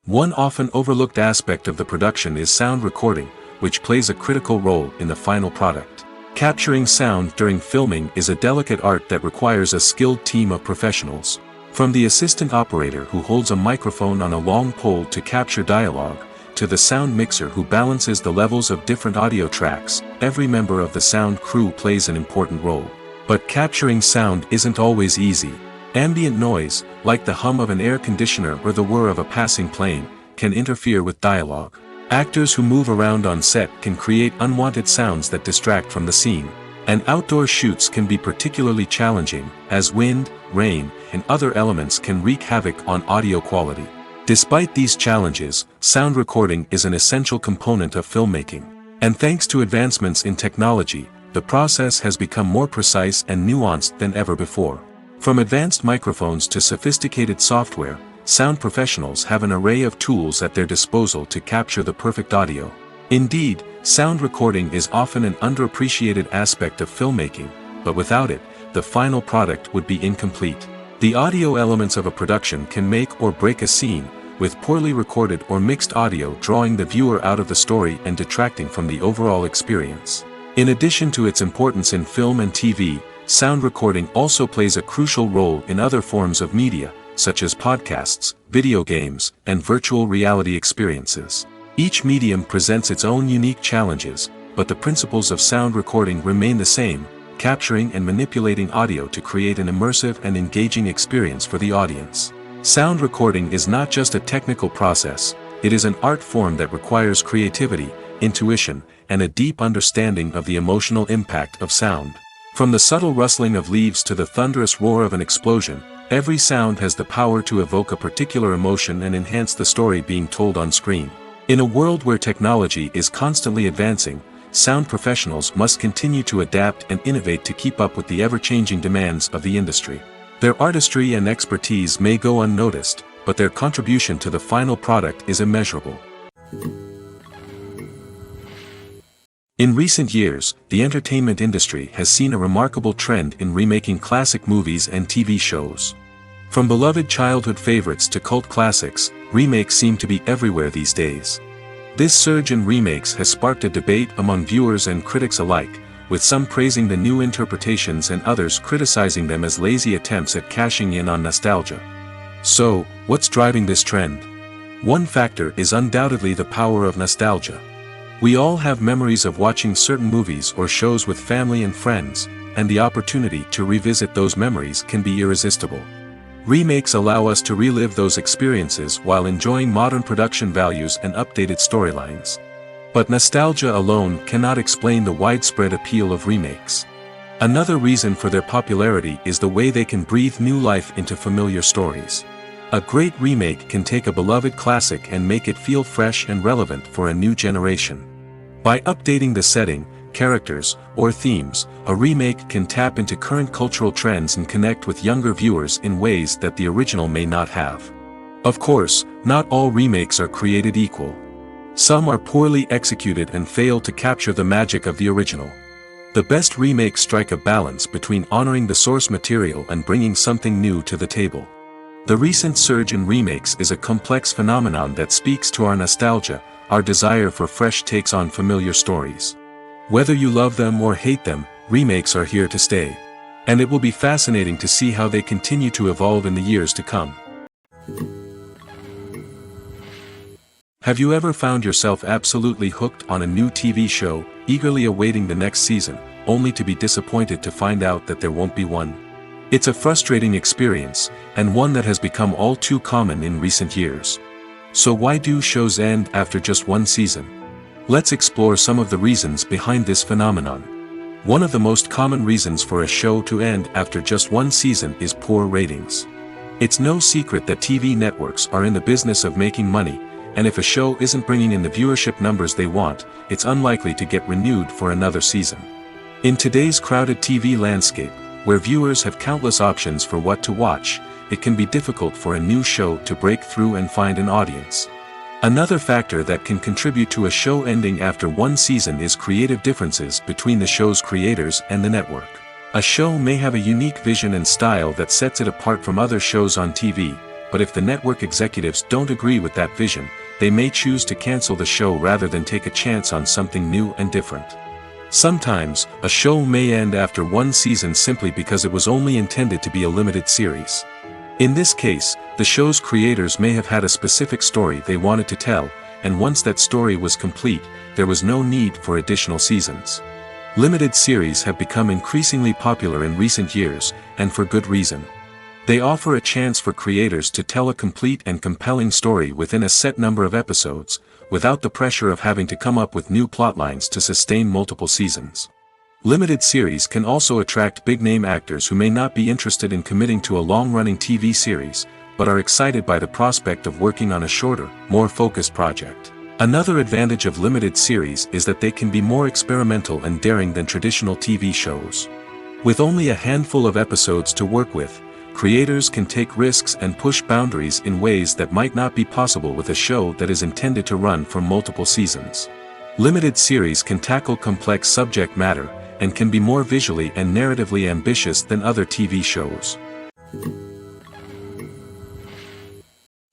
S1: One often overlooked aspect of the production is sound recording, which plays a critical role in the final product. Capturing sound during filming is a delicate art that requires a skilled team of professionals. From the assistant operator who holds a microphone on a long pole to capture dialogue, to the sound mixer who balances the levels of different audio tracks, every member of the sound crew plays an important role. But capturing sound isn't always easy. Ambient noise, like the hum of an air conditioner or the whir of a passing plane, can interfere with dialogue. Actors who move around on set can create unwanted sounds that distract from the scene. And outdoor shoots can be particularly challenging, as wind, rain, and other elements can wreak havoc on audio quality. Despite these challenges, sound recording is an essential component of filmmaking. And thanks to advancements in technology, the process has become more precise and nuanced than ever before. From advanced microphones to sophisticated software, sound professionals have an array of tools at their disposal to capture the perfect audio. Indeed, sound recording is often an underappreciated aspect of filmmaking, but without it, the final product would be incomplete. The audio elements of a production can make or break a scene, with poorly recorded or mixed audio drawing the viewer out of the story and detracting from the overall experience. In addition to its importance in film and TV, sound recording also plays a crucial role in other forms of media, such as podcasts, video games, and virtual reality experiences. Each medium presents its own unique challenges, but the principles of sound recording remain the same, capturing and manipulating audio to create an immersive and engaging experience for the audience. Sound recording is not just a technical process, it is an art form that requires creativity, intuition, and a deep understanding of the emotional impact of sound. From the subtle rustling of leaves to the thunderous roar of an explosion, every sound has the power to evoke a particular emotion and enhance the story being told on screen. In a world where technology is constantly advancing, sound professionals must continue to adapt and innovate to keep up with the ever-changing demands of the industry. Their artistry and expertise may go unnoticed, but their contribution to the final product is immeasurable. In recent years, the entertainment industry has seen a remarkable trend in remaking classic movies and TV shows. From beloved childhood favorites to cult classics, remakes seem to be everywhere these days. This surge in remakes has sparked a debate among viewers and critics alike, with some praising the new interpretations and others criticizing them as lazy attempts at cashing in on nostalgia. So, what's driving this trend? One factor is undoubtedly the power of nostalgia. We all have memories of watching certain movies or shows with family and friends, and the opportunity to revisit those memories can be irresistible. Remakes allow us to relive those experiences while enjoying modern production values and updated storylines. But nostalgia alone cannot explain the widespread appeal of remakes. Another reason for their popularity is the way they can breathe new life into familiar stories. A great remake can take a beloved classic and make it feel fresh and relevant for a new generation. By updating the setting, characters, or themes, a remake can tap into current cultural trends and connect with younger viewers in ways that the original may not have. Of course, not all remakes are created equal. Some are poorly executed and fail to capture the magic of the original. The best remakes strike a balance between honoring the source material and bringing something new to the table. The recent surge in remakes is a complex phenomenon that speaks to our nostalgia, our desire for fresh takes on familiar stories. Whether you love them or hate them, remakes are here to stay. And it will be fascinating to see how they continue to evolve in the years to come. Have you ever found yourself absolutely hooked on a new TV show, eagerly awaiting the next season, only to be disappointed to find out that there won't be one? It's a frustrating experience, and one that has become all too common in recent years. So why do shows end after just one season? Let's explore some of the reasons behind this phenomenon. One of the most common reasons for a show to end after just one season is poor ratings. It's no secret that TV networks are in the business of making money, and if a show isn't bringing in the viewership numbers they want, it's unlikely to get renewed for another season. In today's crowded TV landscape, where viewers have countless options for what to watch, it can be difficult for a new show to break through and find an audience. Another factor that can contribute to a show ending after one season is creative differences between the show's creators and the network. A show may have a unique vision and style that sets it apart from other shows on TV, but if the network executives don't agree with that vision, they may choose to cancel the show rather than take a chance on something new and different. Sometimes, a show may end after one season simply because it was only intended to be a limited series. In this case, the show's creators may have had a specific story they wanted to tell, and once that story was complete, there was no need for additional seasons. Limited series have become increasingly popular in recent years, and for good reason. They offer a chance for creators to tell a complete and compelling story within a set number of episodes, without the pressure of having to come up with new plotlines to sustain multiple seasons. Limited series can also attract big-name actors who may not be interested in committing to a long-running TV series, but are excited by the prospect of working on a shorter, more focused project. Another advantage of limited series is that they can be more experimental and daring than traditional TV shows. With only a handful of episodes to work with, creators can take risks and push boundaries in ways that might not be possible with a show that is intended to run for multiple seasons. Limited series can tackle complex subject matter, and can be more visually and narratively ambitious than other TV shows.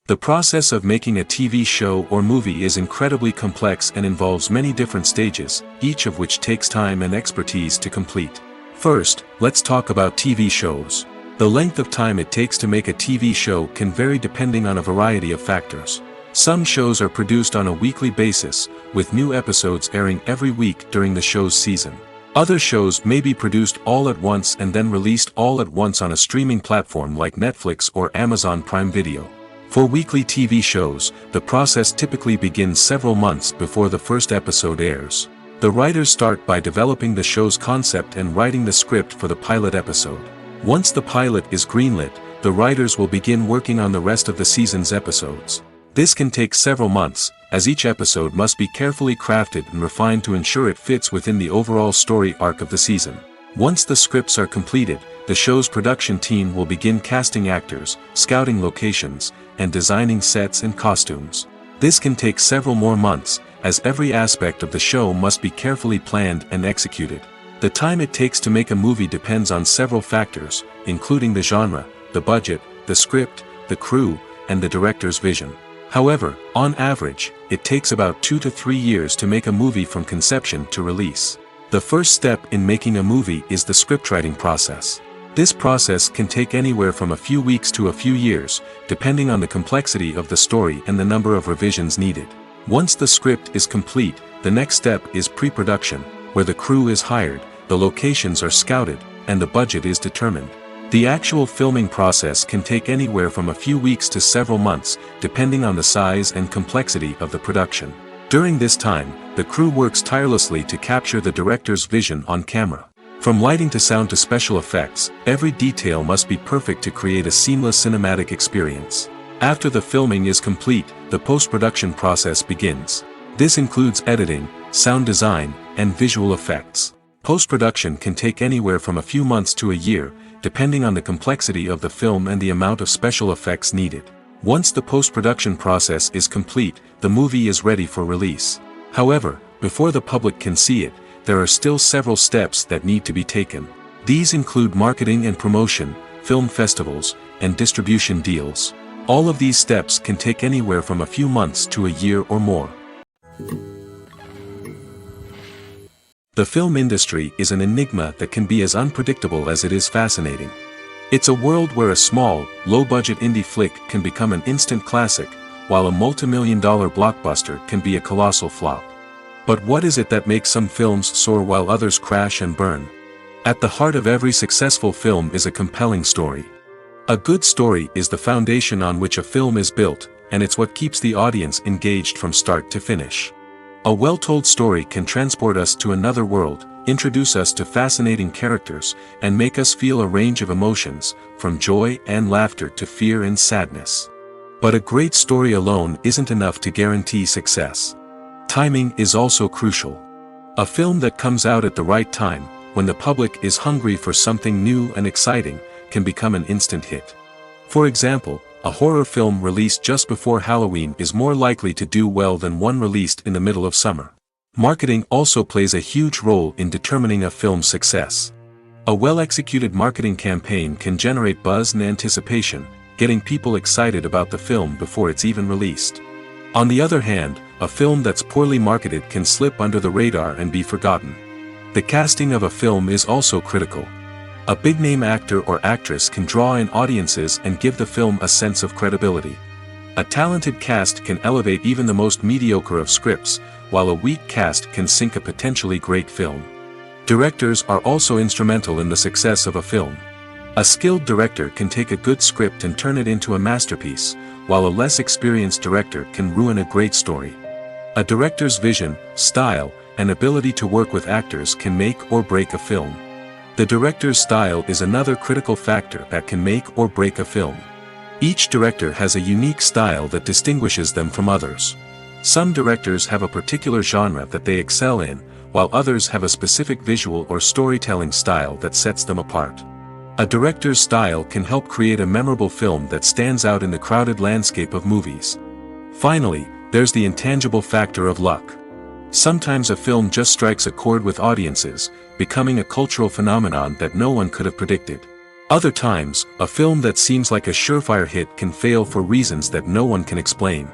S1: The process of making a TV show or movie is incredibly complex and involves many different stages, each of which takes time and expertise to complete. First, let's talk about TV shows. The length of time it takes to make a TV show can vary depending on a variety of factors. Some shows are produced on a weekly basis, with new episodes airing every week during the show's season. Other shows may be produced all at once and then released all at once on a streaming platform like Netflix or Amazon Prime Video. For weekly TV shows, the process typically begins several months before the first episode airs. The writers start by developing the show's concept and writing the script for the pilot episode. Once the pilot is greenlit, the writers will begin working on the rest of the season's episodes. This can take several months, as each episode must be carefully crafted and refined to ensure it fits within the overall story arc of the season. Once the scripts are completed, the show's production team will begin casting actors, scouting locations, and designing sets and costumes. This can take several more months, as every aspect of the show must be carefully planned and executed. The time it takes to make a movie depends on several factors, including the genre, the budget, the script, the crew, and the director's vision. However, on average, it takes about 2 to 3 years to make a movie from conception to release. The first step in making a movie is the scriptwriting process. This process can take anywhere from a few weeks to a few years, depending on the complexity of the story and the number of revisions needed. Once the script is complete, the next step is pre-production, where the crew is hired, the locations are scouted, and the budget is determined. The actual filming process can take anywhere from a few weeks to several months, depending on the size and complexity of the production. During this time, the crew works tirelessly to capture the director's vision on camera. From lighting to sound to special effects, every detail must be perfect to create a seamless cinematic experience. After the filming is complete, the post-production process begins. This includes editing, sound design, and visual effects. Post-production can take anywhere from a few months to a year, depending on the complexity of the film and the amount of special effects needed. Once the post-production process is complete, the movie is ready for release. However, before the public can see it, there are still several steps that need to be taken. These include marketing and promotion, film festivals, and distribution deals. All of these steps can take anywhere from a few months to a year or more. The film industry is an enigma that can be as unpredictable as it is fascinating. It's a world where a small, low-budget indie flick can become an instant classic, while a multi-million-dollar blockbuster can be a colossal flop. But what is it that makes some films soar while others crash and burn? At the heart of every successful film is a compelling story. A good story is the foundation on which a film is built, and it's what keeps the audience engaged from start to finish. A well-told story can transport us to another world, introduce us to fascinating characters, and make us feel a range of emotions, from joy and laughter to fear and sadness. But a great story alone isn't enough to guarantee success. Timing is also crucial. A film that comes out at the right time, when the public is hungry for something new and exciting, can become an instant hit. For example, a horror film released just before Halloween is more likely to do well than one released in the middle of summer. Marketing also plays a huge role in determining a film's success. A well-executed marketing campaign can generate buzz and anticipation, getting people excited about the film before it's even released. On the other hand, a film that's poorly marketed can slip under the radar and be forgotten. The casting of a film is also critical. A big-name actor or actress can draw in audiences and give the film a sense of credibility. A talented cast can elevate even the most mediocre of scripts, while a weak cast can sink a potentially great film. Directors are also instrumental in the success of a film. A skilled director can take a good script and turn it into a masterpiece, while a less experienced director can ruin a great story. A director's vision, style, and ability to work with actors can make or break a film. The director's style is another critical factor that can make or break a film. Each director has a unique style that distinguishes them from others. Some directors have a particular genre that they excel in, while others have a specific visual or storytelling style that sets them apart. A director's style can help create a memorable film that stands out in the crowded landscape of movies. Finally, there's the intangible factor of luck. Sometimes a film just strikes a chord with audiences, becoming a cultural phenomenon that no one could have predicted. Other times, a film that seems like a surefire hit can fail for reasons that no one can explain.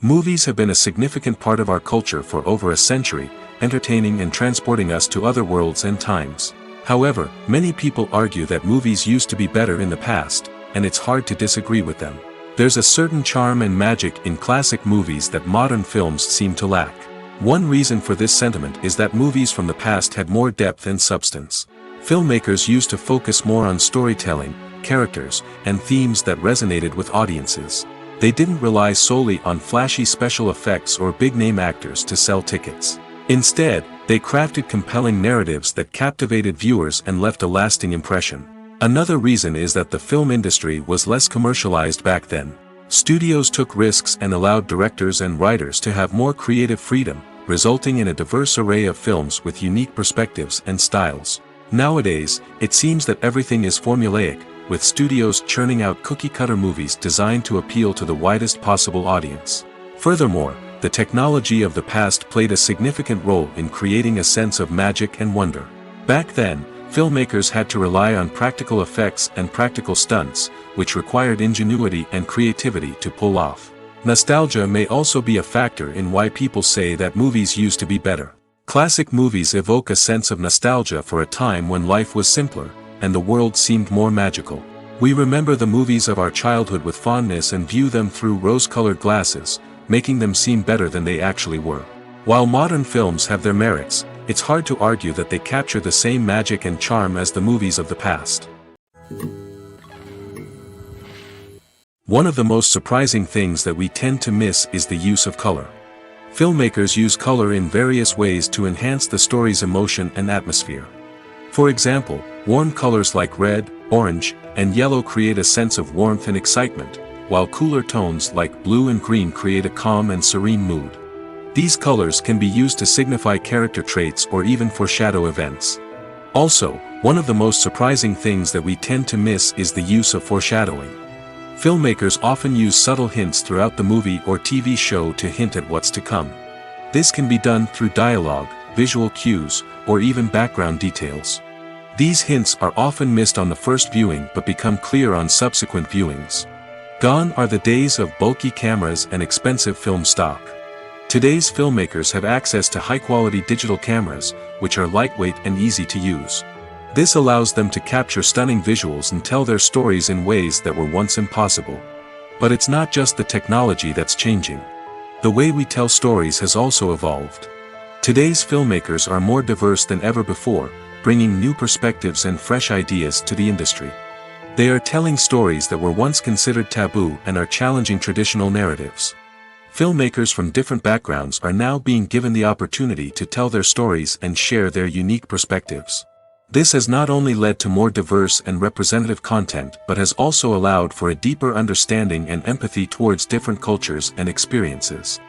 S1: Movies have been a significant part of our culture for over a century, entertaining and transporting us to other worlds and times. However, many people argue that movies used to be better in the past, and it's hard to disagree with them. There's a certain charm and magic in classic movies that modern films seem to lack. One reason for this sentiment is that movies from the past had more depth and substance. Filmmakers used to focus more on storytelling, characters, and themes that resonated with audiences. They didn't rely solely on flashy special effects or big-name actors to sell tickets. Instead, they crafted compelling narratives that captivated viewers and left a lasting impression. Another reason is that the film industry was less commercialized back then. Studios took risks and allowed directors and writers to have more creative freedom, resulting in a diverse array of films with unique perspectives and styles. Nowadays, it seems that everything is formulaic, with studios churning out cookie-cutter movies designed to appeal to the widest possible audience. Furthermore, the technology of the past played a significant role in creating a sense of magic and wonder. Back then, filmmakers had to rely on practical effects and practical stunts, which required ingenuity and creativity to pull off. Nostalgia may also be a factor in why people say that movies used to be better. Classic movies evoke a sense of nostalgia for a time when life was simpler, and the world seemed more magical. We remember the movies of our childhood with fondness and view them through rose-colored glasses, making them seem better than they actually were. While modern films have their merits, it's hard to argue that they capture the same magic and charm as the movies of the past. One of the most surprising things that we tend to miss is the use of color. Filmmakers use color in various ways to enhance the story's emotion and atmosphere. For example, warm colors like red, orange, and yellow create a sense of warmth and excitement, while cooler tones like blue and green create a calm and serene mood. These colors can be used to signify character traits or even foreshadow events. Also, one of the most surprising things that we tend to miss is the use of foreshadowing. Filmmakers often use subtle hints throughout the movie or TV show to hint at what's to come. This can be done through dialogue, visual cues, or even background details. These hints are often missed on the first viewing but become clear on subsequent viewings. Gone are the days of bulky cameras and expensive film stock. Today's filmmakers have access to high-quality digital cameras, which are lightweight and easy to use. This allows them to capture stunning visuals and tell their stories in ways that were once impossible. But it's not just the technology that's changing. The way we tell stories has also evolved. Today's filmmakers are more diverse than ever before, bringing new perspectives and fresh ideas to the industry. They are telling stories that were once considered taboo and are challenging traditional narratives. Filmmakers from different backgrounds are now being given the opportunity to tell their stories and share their unique perspectives. This has not only led to more diverse and representative content but has also allowed for a deeper understanding and empathy towards different cultures and experiences.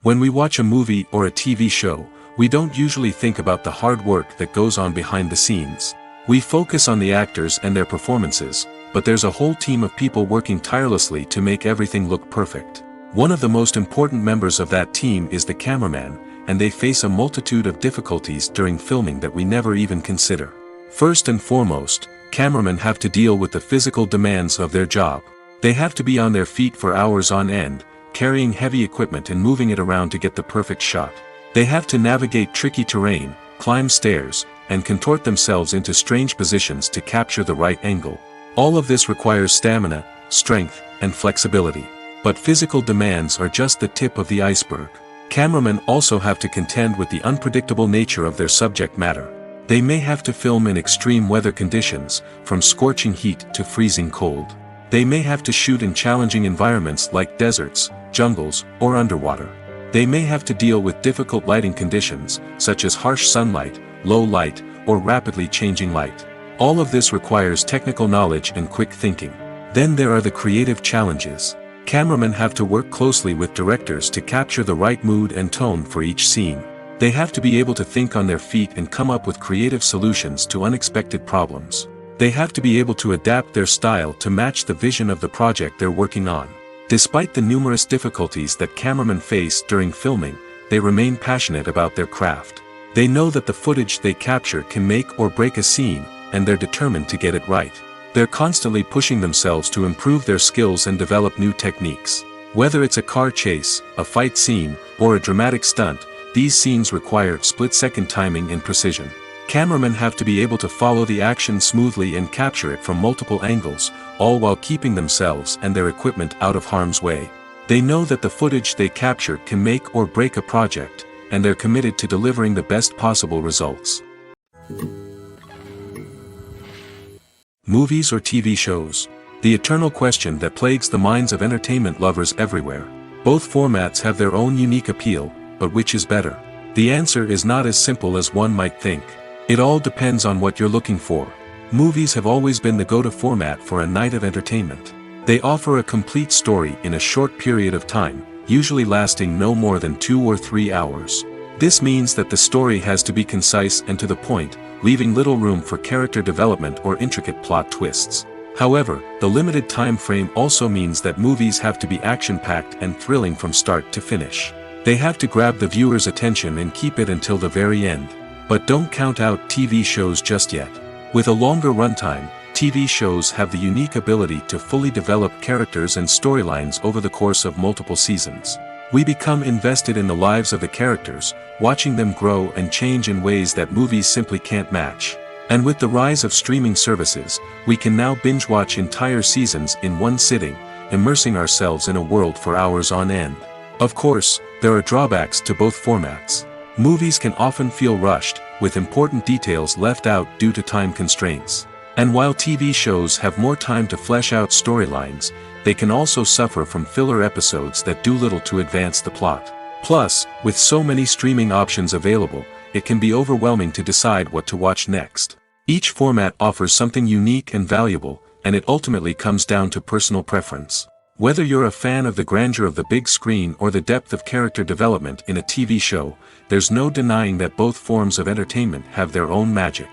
S1: When we watch a movie or a TV show, we don't usually think about the hard work that goes on behind the scenes. We focus on the actors and their performances, but there's a whole team of people working tirelessly to make everything look perfect. One of the most important members of that team is the cameraman, and they face a multitude of difficulties during filming that we never even consider. First and foremost, cameramen have to deal with the physical demands of their job. They have to be on their feet for hours on end, carrying heavy equipment and moving it around to get the perfect shot. They have to navigate tricky terrain, climb stairs, and contort themselves into strange positions to capture the right angle. All of this requires stamina, strength, and flexibility. But physical demands are just the tip of the iceberg. Cameramen also have to contend with the unpredictable nature of their subject matter. They may have to film in extreme weather conditions, from scorching heat to freezing cold. They may have to shoot in challenging environments like deserts, jungles, or underwater. They may have to deal with difficult lighting conditions, such as harsh sunlight, low light, or rapidly changing light. All of this requires technical knowledge and quick thinking. Then there are the creative challenges. Cameramen have to work closely with directors to capture the right mood and tone for each scene. They have to be able to think on their feet and come up with creative solutions to unexpected problems. They have to be able to adapt their style to match the vision of the project they're working on. Despite the numerous difficulties that cameramen face during filming, they remain passionate about their craft. They know that the footage they capture can make or break a scene, and they're determined to get it right. They're constantly pushing themselves to improve their skills and develop new techniques. Whether it's a car chase, a fight scene, or a dramatic stunt, these scenes require split-second timing and precision. Cameramen have to be able to follow the action smoothly and capture it from multiple angles, all while keeping themselves and their equipment out of harm's way. They know that the footage they capture can make or break a project, and they're committed to delivering the best possible results. Movies or TV shows? The eternal question that plagues the minds of entertainment lovers everywhere. Both formats have their own unique appeal, but which is better? The answer is not as simple as one might think. It all depends on what you're looking for. Movies have always been the go-to format for a night of entertainment. They offer a complete story in a short period of time, usually lasting no more than 2 or 3 hours. This means that the story has to be concise and to the point, leaving little room for character development or intricate plot twists. However, the limited time frame also means that movies have to be action-packed and thrilling from start to finish. They have to grab the viewer's attention and keep it until the very end. But don't count out TV shows just yet. With a longer runtime, TV shows have the unique ability to fully develop characters and storylines over the course of multiple seasons. We become invested in the lives of the characters, watching them grow and change in ways that movies simply can't match. And with the rise of streaming services, we can now binge-watch entire seasons in one sitting, immersing ourselves in a world for hours on end. Of course, there are drawbacks to both formats. Movies can often feel rushed, with important details left out due to time constraints. And while TV shows have more time to flesh out storylines, they can also suffer from filler episodes that do little to advance the plot. Plus, with so many streaming options available, it can be overwhelming to decide what to watch next. Each format offers something unique and valuable, and it ultimately comes down to personal preference. Whether you're a fan of the grandeur of the big screen or the depth of character development in a TV show, there's no denying that both forms of entertainment have their own magic.